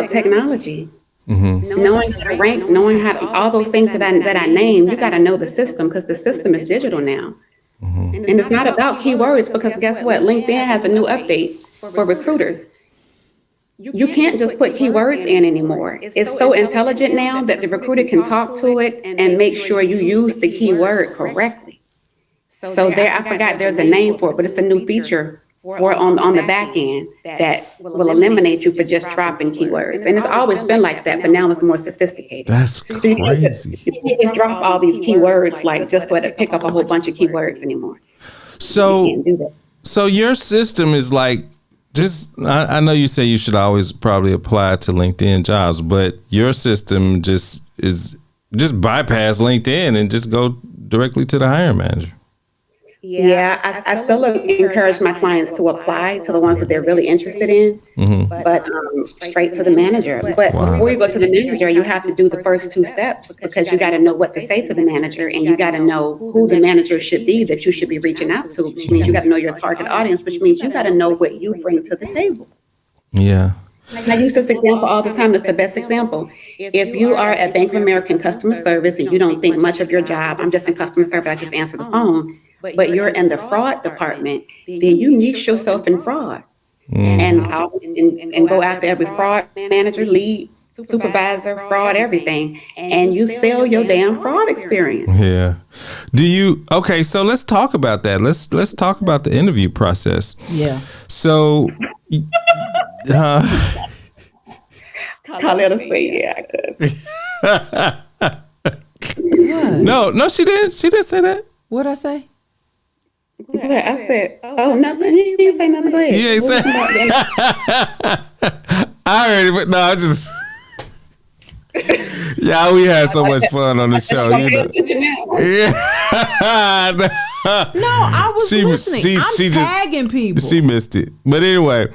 technology. Mm-hmm. Knowing how to rank, knowing how to, all those things that I named, you got to know the system because the system is digital now. Mm-hmm. And it's not about keywords because guess what? LinkedIn has a new update for recruiters. you can't just put keywords in anymore. It's so intelligent now that the recruiter can talk to it and make sure you use the keyword correctly. So there, I forgot there's a name for it, but it's a new feature for on the back end that will eliminate you for just dropping keywords. And it's always been like that, but now it's more sophisticated. That's crazy. You can't just drop all these keywords like just to pick up a whole bunch of keywords anymore. So your system is like, I know you say you should always probably apply to LinkedIn jobs, but your system just bypass LinkedIn and just go directly to the hiring manager. Yeah, I still encourage my clients to apply to the ones that they're really interested in, but straight to the manager. But before you go to the manager, you have to do the first two steps because you got to know what to say to the manager and you got to know who the manager should be that you should be reaching out to, which means you got to know your target audience, which means you got to know what you bring to the table. Yeah. I use this example all the time. It's the best example. If you are at Bank of America in customer service and you don't think much of your job, I'm just in customer service, I just answer the phone. But you're in the fraud department, then you niche yourself in fraud and go after every fraud manager, lead, supervisor, fraud, everything. And you sell your damn fraud experience. Yeah. Okay, so let's talk about that. Let's talk about the interview process. Yeah. So, Carlette say, yeah, I could. No, she didn't. She didn't say that. What'd I say? I said, nothing. You didn't say nothing. Go ahead. You ain't say. I heard it, but no, I just. Yeah, we had so much fun on the show. Yeah. No, I was listening. I'm tagging people. She missed it. But anyway,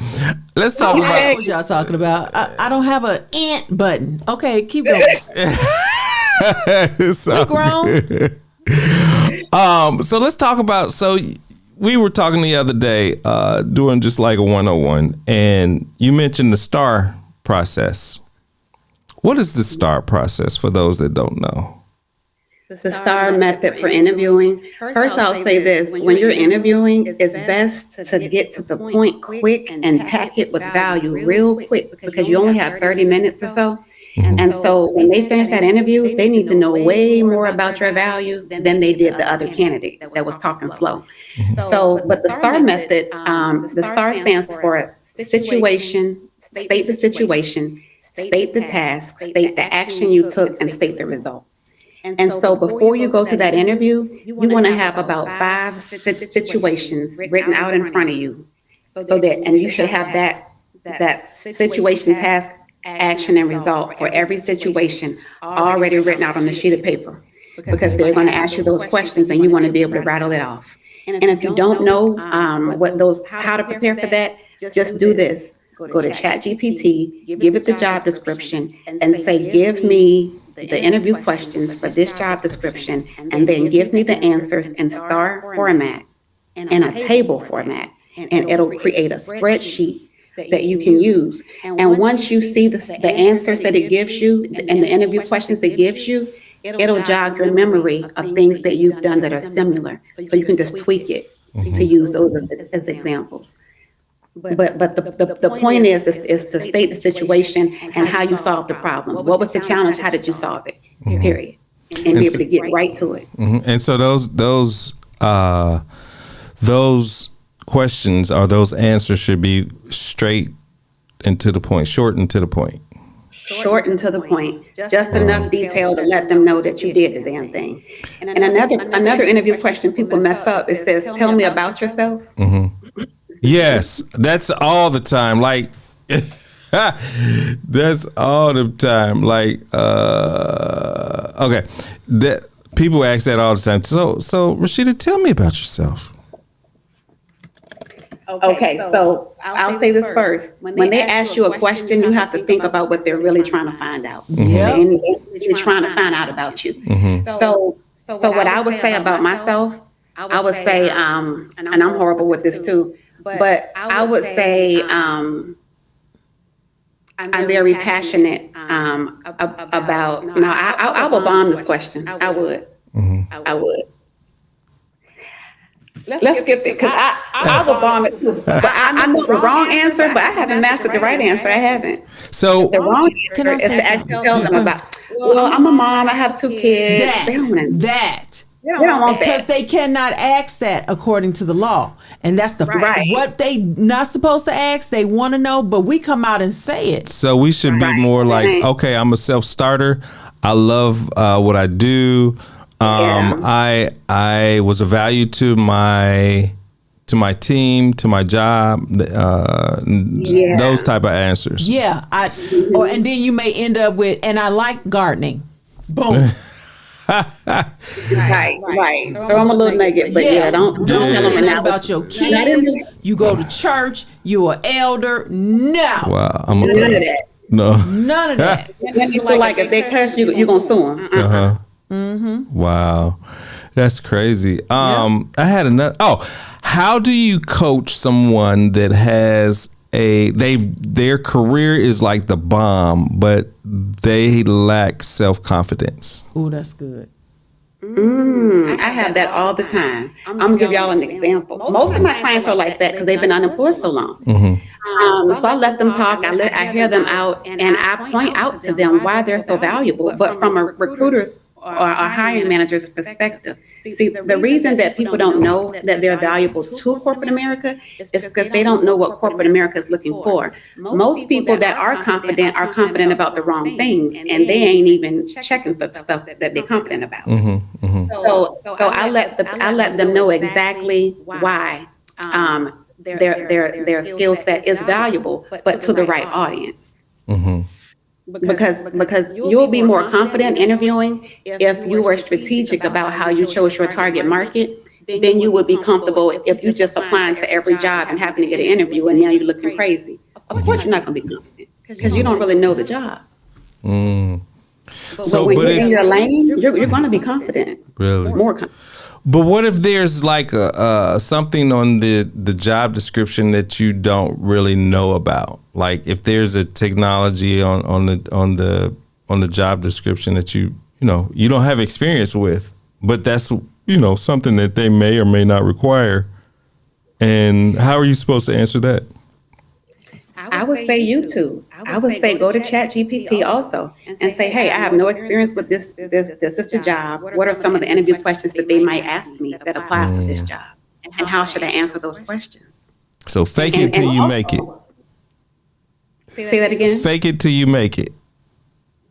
let's talk about what y'all talking about. I don't have an ant button. Okay, keep going. So grown. So let's talk about, we were talking the other day, doing just like a 101, and you mentioned the STAR process. What is the STAR process for those that don't know? The STAR method for interviewing. First, I'll say this. When you're interviewing, it's best to get to the point quick and pack it with value real quick because you only have 30 minutes or so. And so when they finish that interview, they need to know way more about your value than they did the other candidate that was talking slow. So, but the STAR method, the STAR stands for situation, state the situation, state the task, state the action you took, and state the result. And so before you go to that interview, you want to have about 5 situations written out in front of you. And you should have that situation, task, action, and result for every situation already written out on the sheet of paper because they're going to ask you those questions and you want to be able to rattle it off. And if you don't know how to prepare for that, just do this. Go to ChatGPT, give it the job description, and say, give me the interview questions for this job description, and then give me the answers in STAR format and a table format, and it'll create a spreadsheet that you can use. And once you see the answers that it gives you and the interview questions it gives you, it'll jog your memory of things that you've done that are similar. So you can just tweak it to use those as examples. But the point is to state the situation and how you solved the problem. What was the challenge? How did you solve it? Period. And be able to get right to it. And so those questions or those answers should be straight and to the point, short and to the point. Short and to the point. Just enough detail to let them know that you did the damn thing. And another interview question people mess up, it says, tell me about yourself. Yes, that's all the time. Like, that's all the time. Like, okay, that people ask that all the time. So Rashida, tell me about yourself. Okay, so I'll say this first. When they ask you a question, you have to think about what they're really trying to find out. They're trying to find out about you. So what I would say about myself, I would say, and I'm horrible with this too, but I would say I'm very passionate about. I will bomb this question. I would. Let's skip it because I would bomb it too. But I know the wrong answer, but I haven't mastered the right answer. I haven't. So the wrong answer is to actually tell them about. Well, I'm a mom. I have 2 kids. They don't want that. They don't want that because they cannot ask that according to the law, and that's the what they not supposed to ask. They want to know, but we come out and say it. So we should be more like, okay, I'm a self-starter. I love what I do. I was a value to my team, to my job. Those type of answers. Yeah, and then you may end up with, and I like gardening. Boom. Right. Throw them a little nugget, but don't tell them about your kids. You go to church. You're an elder. No. Wow, none of that. No. None of that. Then you feel like if they curse you, you're gonna sue them. Uh-huh. Wow, that's crazy. I had another. How do you coach someone that has their career is like the bomb, but they lack self-confidence? Oh, that's good. I have that all the time. I'm gonna give y'all an example. Most of my clients are like that because they've been unemployed so long. So I let them talk. I hear them out, and I point out to them why they're so valuable. But from a recruiter's or a hiring manager's perspective, see, the reason that people don't know that they're valuable to corporate America is because they don't know what corporate America is looking for. Most people that are confident about the wrong things, and they ain't even checking for the stuff that they're confident about. So I let them know exactly why their skill set is valuable, but to the right audience. Because you'll be more confident interviewing if you were strategic about how you chose your target market. Then you would be comfortable if you just applying to every job and happen to get an interview and now you're looking crazy. Of course you're not going to be confident because you don't really know the job. So when you're in your lane, you're going to be confident. Really? More confident. But what if there's like something on the job description that you don't really know about? Like if there's a technology on the job description that you don't have experience with, but that's something that they may or may not require. And how are you supposed to answer that? I would say YouTube. I would say go to ChatGPT also and say, hey, I have no experience with this. This is the job. What are some of the interview questions that they might ask me that applies to this job? And how should I answer those questions? So fake it till you make it. Say that again. Fake it till you make it.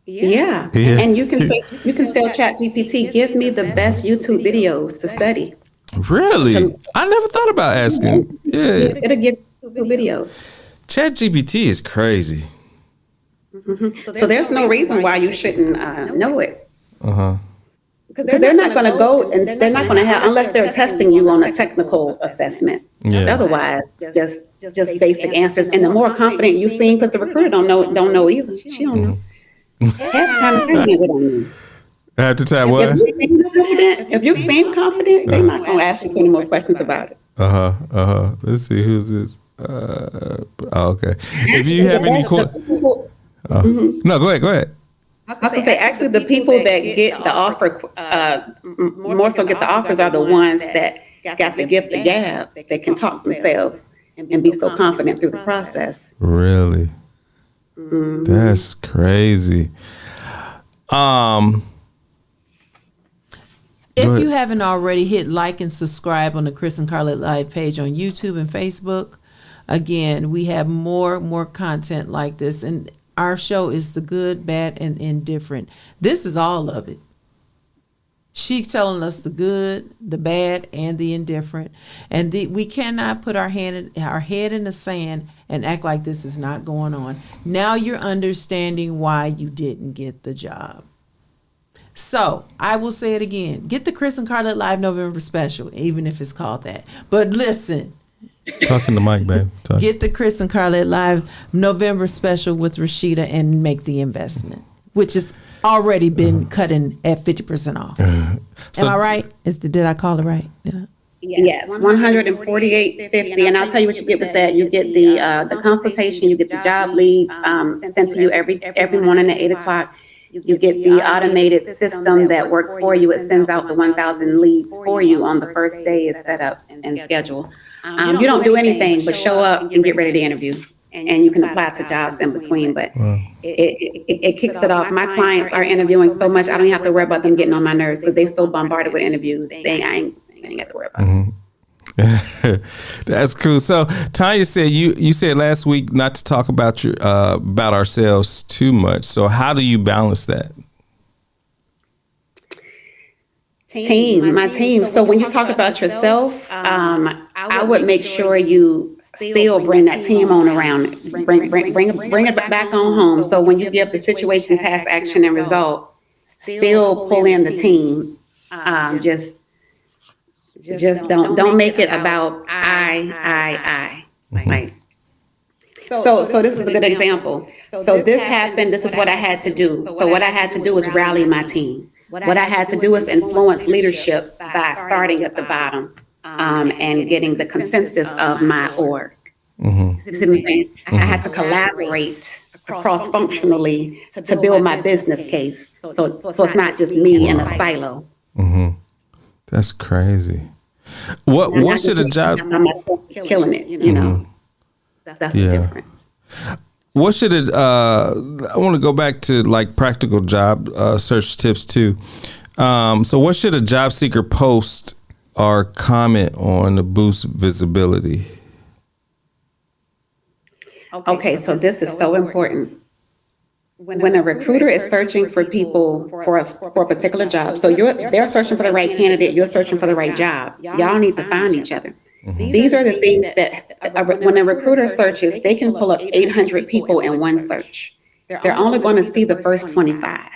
Yeah. And you can tell ChatGPT, give me the best YouTube videos to study. Really? I never thought about asking. Yeah. It'll give you videos. ChatGPT is crazy. So there's no reason why you shouldn't know it. Because they're not going to go and they're not going to have, unless they're testing you on a technical assessment. Yeah. Otherwise, just basic answers. And the more confident you seem, because the recruiter don't know either. She don't know. Half the time, they don't know. Half the time, what? If you seem confident, they're not going to ask you too many more questions about it. Let's see, who's this? Okay. If you have any questions, no, go ahead. I was going to say, actually, the people that get the offer, more so get the offers, are the ones that got the gift of gab. They can talk themselves and be so confident through the process. Really? That's crazy. If you haven't already, hit like and subscribe on the Chris and Carlette Live page on YouTube and Facebook. Again, we have more content like this, and our show is the good, bad, and indifferent. This is all of it. She's telling us the good, the bad, and the indifferent, and we cannot put our head in the sand and act like this is not going on. Now you're understanding why you didn't get the job. So I will say it again: get the Chris and Carlette Live November special, even if it's called that. But listen. Talking to Mike, babe. Get the Chris and Carlette Live November special with Rashida and make the investment, which has already been cut in at 50% off. Am I right? Did I call it right? Yeah. Yes, $148.50, and I'll tell you what you get with that. You get the consultation, you get the job leads sent to you every morning at 8:00. You get the automated system that works for you. It sends out the 1,000 leads for you on the first day it's set up and scheduled. You don't do anything but show up and get ready to interview. And you can apply to jobs in between, but it kicks it off. My clients are interviewing so much, I don't have to worry about them getting on my nerves because they so bombarded with interviews. I ain't got to worry about it. That's cool. So Tanya said you said last week not to talk about about ourselves too much. So how do you balance that? My team. So when you talk about yourself, I would make sure you still bring that team on around. Bring it back on home. So when you give the situation, task, action, and result, still pull in the team. Just don't make it about I. Like, so this is a good example. So this happened. This is what I had to do. So what I had to do was rally my team. What I had to do is influence leadership by starting at the bottom and getting the consensus of my org. You see what I'm saying? I had to collaborate cross-functionally to build my business case. So it's not just me in a silo. That's crazy. What should a job? I'm myself killing it, you know. That's the difference. What should it? I want to go back to like practical job search tips too. So what should a job seeker post or comment on to boost visibility? Okay, so this is so important. When a recruiter is searching for people for a particular job, so they're searching for the right candidate, you're searching for the right job. Y'all need to find each other. These are the things that when a recruiter searches, they can pull up 800 people in one search. They're only going to see the first 25.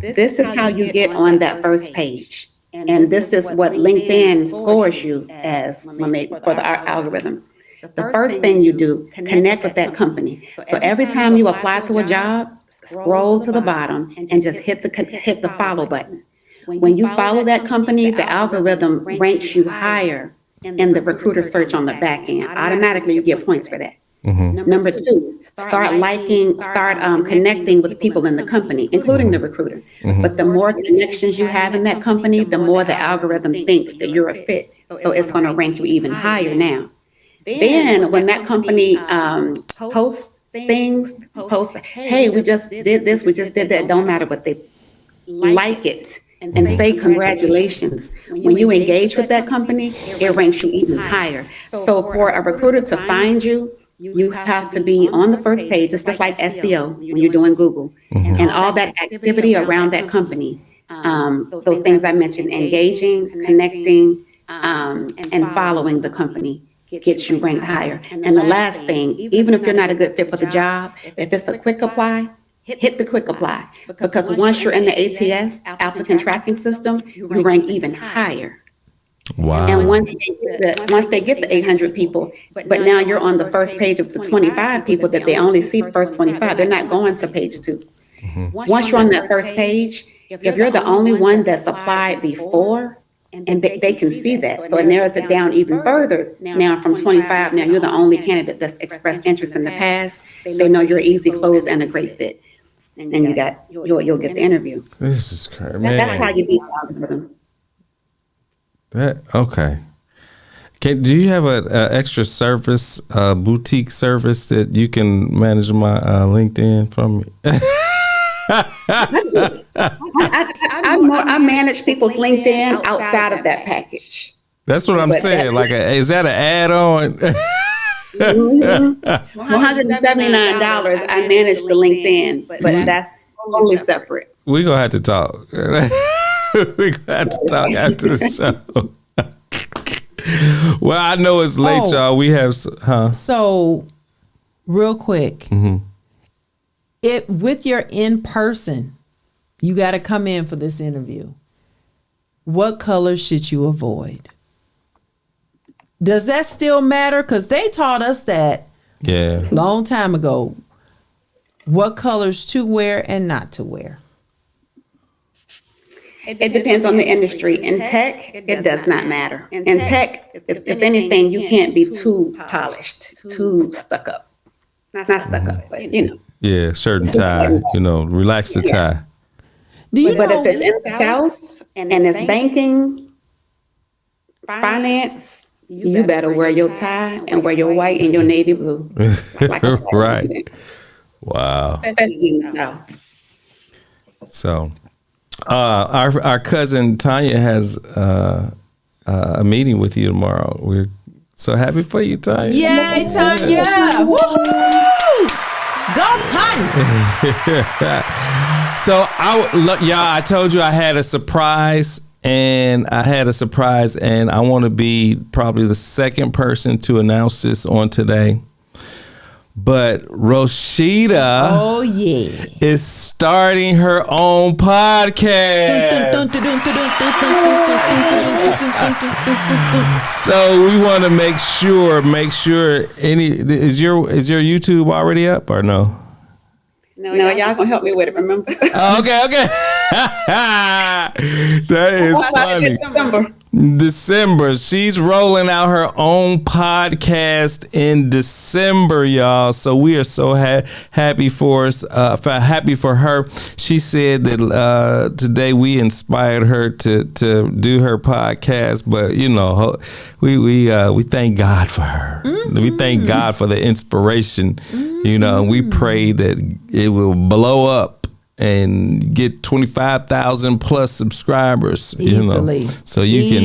This is how you get on that first page. And this is what LinkedIn scores you as for the algorithm. The first thing you do, connect with that company. So every time you apply to a job, scroll to the bottom and just hit the follow button. When you follow that company, the algorithm ranks you higher in the recruiter search on the back end. Automatically, you get points for that. Number two, start connecting with people in the company, including the recruiter. But the more connections you have in that company, the more the algorithm thinks that you're a fit. So it's going to rank you even higher now. Then when that company posts things, hey, we just did this, we just did that, don't matter what they like it. And say congratulations. When you engage with that company, it ranks you even higher. So for a recruiter to find you, you have to be on the first page. It's just like SEO when you're doing Google. And all that activity around that company, those things I mentioned, engaging, connecting, and following the company gets you ranked higher. And the last thing, even if you're not a good fit for the job, if it's a quick apply, hit the quick apply, because once you're in the ATS, applicant tracking system, you rank even higher. Wow. And once they get the 800 people, but now you're on the first page of the 25 people that they only see the first 25, they're not going to page 2. Once you're on that first page, if you're the only one that's applied before, and they can see that. So it narrows it down even further. Now from 25, now you're the only candidate that's expressed interest in the past. They know you're easy close and a great fit. And you'll get the interview. This is crazy, man. That's how you beat the algorithm. Okay. Do you have an extra service, boutique service that you can manage my LinkedIn for me? I manage people's LinkedIn outside of that package. That's what I'm saying. Is that an add-on? $179. I manage the LinkedIn, but that's only separate. We're gonna have to talk. We're gonna have to talk after the show. Well, I know it's late, y'all. We have, So, real quick, with your in person, you got to come in for this interview. What colors should you avoid? Does that still matter? Because they taught us that long time ago. What colors to wear and not to wear. It depends on the industry. In tech, it does not matter. In tech, if anything, you can't be too polished, too stuck up. Not stuck up, but you know. Yeah, shirt and tie, relax the tie. But if it's in the South and it's banking, finance, you better wear your tie and wear your white and your navy blue. Right. Wow. Especially in the South. So, our cousin Tanya has a meeting with you tomorrow. We're so happy for you, Tanya. Yay, Tanya! Woo! Go, Tanya! So, I told you I had a surprise. And I want to be probably the second person to announce this on today. But Rashida is starting her own podcast. So we want to make sure is your YouTube already up or no? No, y'all gonna help me with it, remember? Okay. That is funny. December. She's rolling out her own podcast in December, y'all. So we are so happy for her. She said that today we inspired her to do her podcast, but we thank God for her. Mm-hmm. We thank God for the inspiration, and we pray that it will blow up and get 25,000 plus subscribers, easily. So you can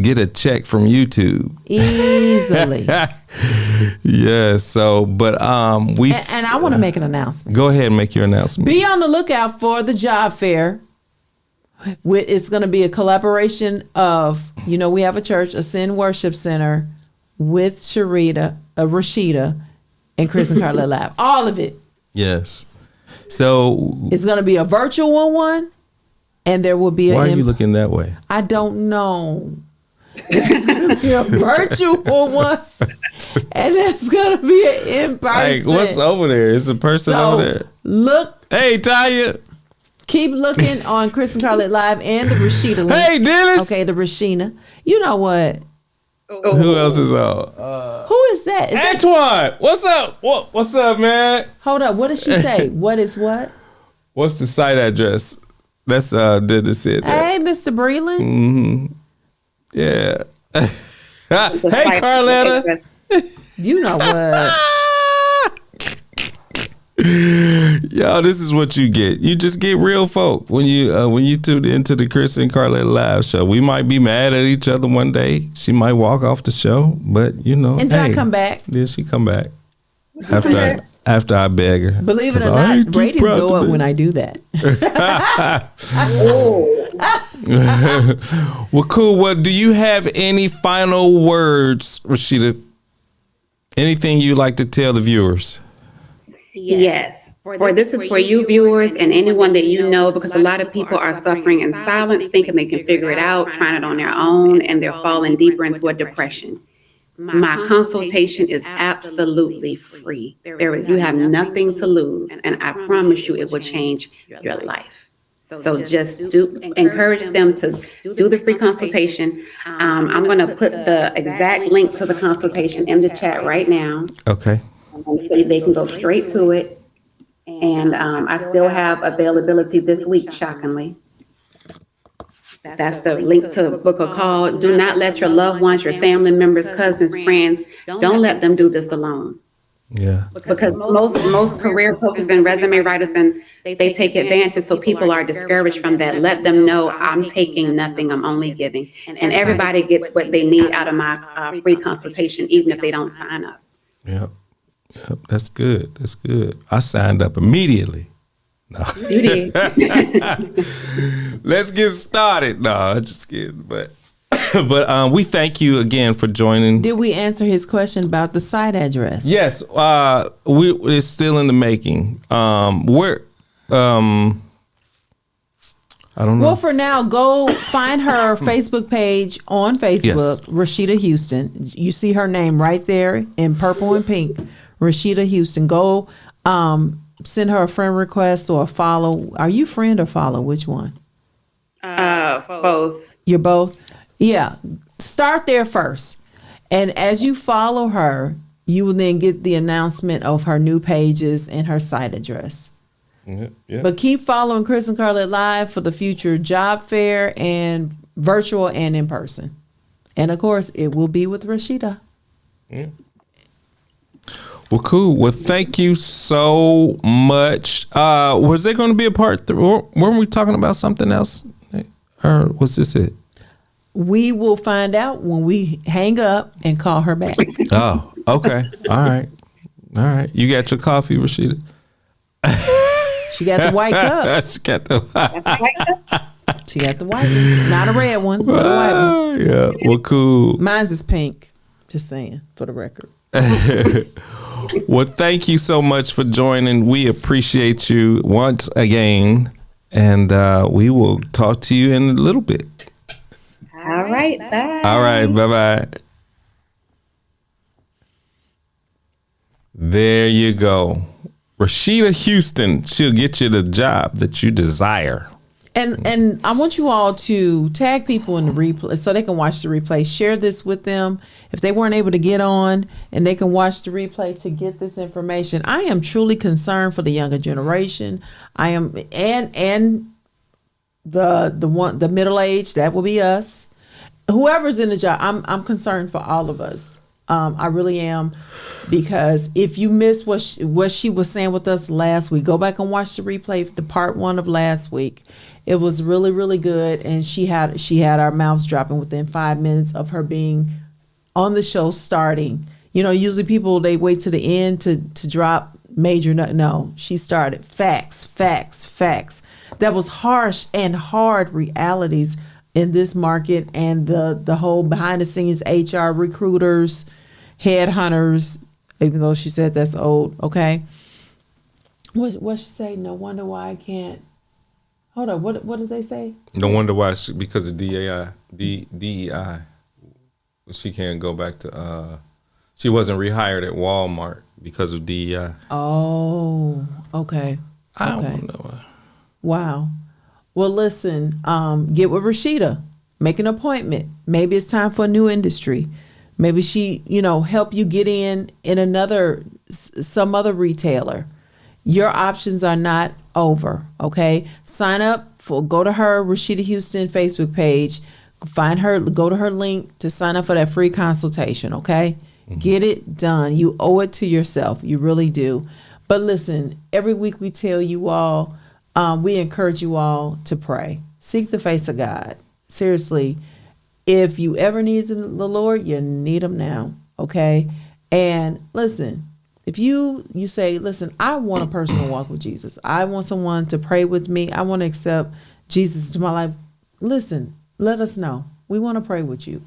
get a check from YouTube easily. Yeah. So, but and I want to make an announcement. Go ahead and make your announcement. Be on the lookout for the job fair. It's going to be a collaboration of, we have a church, Ascend Worship Center, with Rashida and Chris and Carlette Live. All of it. Yes. So it's going to be a virtual one, and there will be Why are you looking that way? I don't know. It's going to be a virtual one, and it's going to be an in-person. Hey, what's over there? Is a person over there? Look. Hey, Tanya. Keep looking on Chris and Carlette Live and the Rashida link. Hey, Dennis. Okay, the Rashida. You know what? Who else is on? Who is that? Antoine. What's up? What's up, man? Hold up. What did she say? What is what? What's the site address? That's Dennis said that. Hey, Mr. Breland. Mm-hmm. Yeah. Hey, Carletta. You know what? Y'all, this is what you get. You just get real folk when you tune into the Chris and Carlette Live show. We might be mad at each other one day. She might walk off the show, but And I come back. Yeah, she come back after I beg her. Believe it or not, ratings go up when I do that. Well, cool. Well, do you have any final words, Rashida? Anything you'd like to tell the viewers? Yes. This is for you viewers and anyone that you know, because a lot of people are suffering in silence, thinking they can figure it out, trying it on their own, and they're falling deeper into a depression. My consultation is absolutely free. You have nothing to lose, and I promise you it will change your life. So just encourage them to do the free consultation. I'm going to put the exact link to the consultation in the chat right now. Okay. So they can go straight to it. And I still have availability this week, shockingly. That's the link to book a call. Do not let your loved ones, your family members, cousins, friends, don't let them do this alone. Yeah. Because most career coaches and resume writers, and they take advantage, so people are discouraged from that. Let them know I'm taking nothing, I'm only giving. And everybody gets what they need out of my free consultation, even if they don't sign up. Yep. That's good. That's good. I signed up immediately. No. You did. Let's get started. No, just kidding. But we thank you again for joining. Did we answer his question about the site address? Yes. It's still in the making. I don't know. Well, for now, go find her Facebook page on Facebook, yes. Rashida Houston. You see her name right there in purple and pink. Rashida Houston. Go send her a friend request or a follow. Are you friend or follow? Which one? Both. You're both? Yeah. Start there first. And as you follow her, you will then get the announcement of her new pages and her site address. Yeah. But keep following Chris and Carlette Live for the future job fair and virtual and in person. And of course, it will be with Rashida. Yeah. Well, cool. Well, thank you so much. Was there going to be a part 3? Weren't we talking about something else? Or was this it? We will find out when we hang up and call her back. Oh, okay. All right. You got your coffee, Rashida? She got the white cup. She got the white one. Not a red one, but a white one. Yeah. Well, cool. Mine's is pink. Just saying, for the record. Well, thank you so much for joining. We appreciate you once again. And we will talk to you in a little bit. All right. Bye. All right. Bye-bye. There you go. Rashida Houston. She'll get you the job that you desire. And I want you all to tag people in the replay so they can watch the replay. Share this with them if they weren't able to get on, and they can watch the replay to get this information. I am truly concerned for the younger generation. I am, and the middle age, that will be us. Whoever's in the job, I'm concerned for all of us. I really am, because if you missed what she was saying with us last week, go back and watch the replay, the part 1 of last week. It was really, really good, and she had our mouths dropping within 5 minutes of her being on the show starting. You know, usually people, they wait to the end to drop major. No, she started facts. That was harsh and hard realities in this market, and the whole behind the scenes HR recruiters, headhunters. Even though she said that's old, okay. What she say? No wonder why I can't. Hold on, what did they say? No wonder why, because of DEI. She can't go back to, she wasn't rehired at Walmart because of DEI. Oh, okay. I don't know. Wow. Well, listen, get with Rashida. Make an appointment. Maybe it's time for a new industry. Maybe she, help you get in some other retailer. Your options are not over, okay? Go to her Rashida Houston Facebook page, find her, go to her link to sign up for that free consultation, okay? Mm-hmm. Get it done. You owe it to yourself. You really do. But listen, every week we tell you all, we encourage you all to pray. Seek the face of God. Seriously, if you ever need the Lord, you need him now, okay? And listen, if you say, listen, I want a personal walk with Jesus. I want someone to pray with me. I want to accept Jesus into my life. Listen, let us know. We want to pray with you.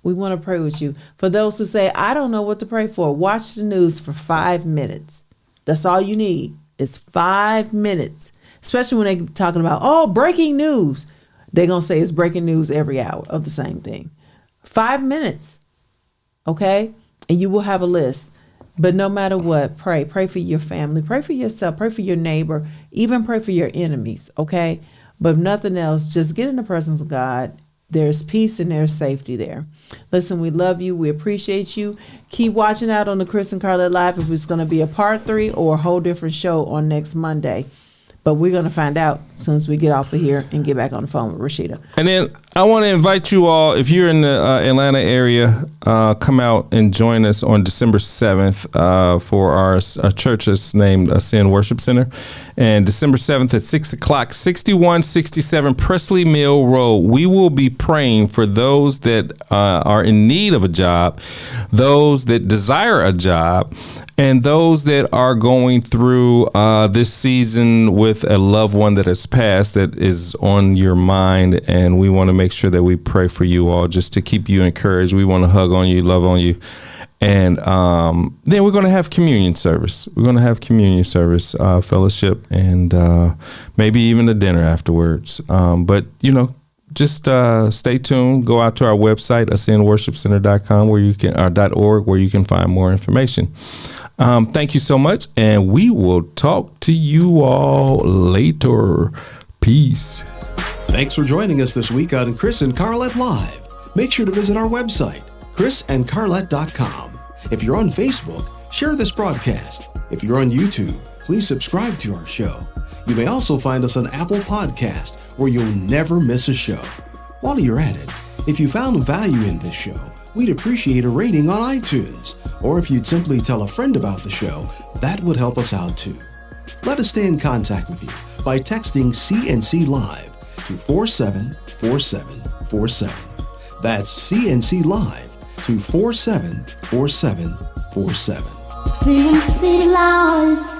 We want to pray with you. For those who say, I don't know what to pray for, watch the news for 5 minutes. That's all you need. It's 5 minutes. Especially when they're talking about, breaking news. They're going to say it's breaking news every hour of the same thing. 5 minutes. Okay? And you will have a list. But no matter what, pray. Pray for your family. Pray for yourself. Pray for your neighbor. Even pray for your enemies, okay? But if nothing else, just get in the presence of God. There's peace and there's safety there. Listen, we love you. We appreciate you. Keep watching out on the Chris and Carlette Live if it's going to be a part 3 or a whole different show on next Monday. But we're going to find out as soon as we get off of here and get back on the phone with Rashida. And then I want to invite you all, if you're in the Atlanta area, come out and join us on December 7th for our church that's named Ascend Worship Center. And December 7th at 6 o'clock, 6167 Presley Mill Road. We will be praying for those that are in need of a job, those that desire a job, and those that are going through this season with a loved one that has passed that is on your mind. And we want to make sure that we pray for you all just to keep you encouraged. We want to hug on you, love on you. And then we're going to have communion service. We're going to have communion service, fellowship, and maybe even a dinner afterwards. But, just stay tuned. Go out to our website, ascendworshipcenter.com, .org, where you can find more information. Thank you so much, and we will talk to you all later. Peace. Thanks for joining us this week on Chris and Carlette Live. Make sure to visit our website, chrisandcarlette.com. If you're on Facebook, share this broadcast. If you're on YouTube, please subscribe to our show. You may also find us on Apple Podcast, where you'll never miss a show. While you're at it, if you found value in this show, we'd appreciate a rating on iTunes. Or if you'd simply tell a friend about the show, that would help us out too. Let us stay in contact with you by texting CNC Live to 474747. That's CNC Live to 474747. CNC Live.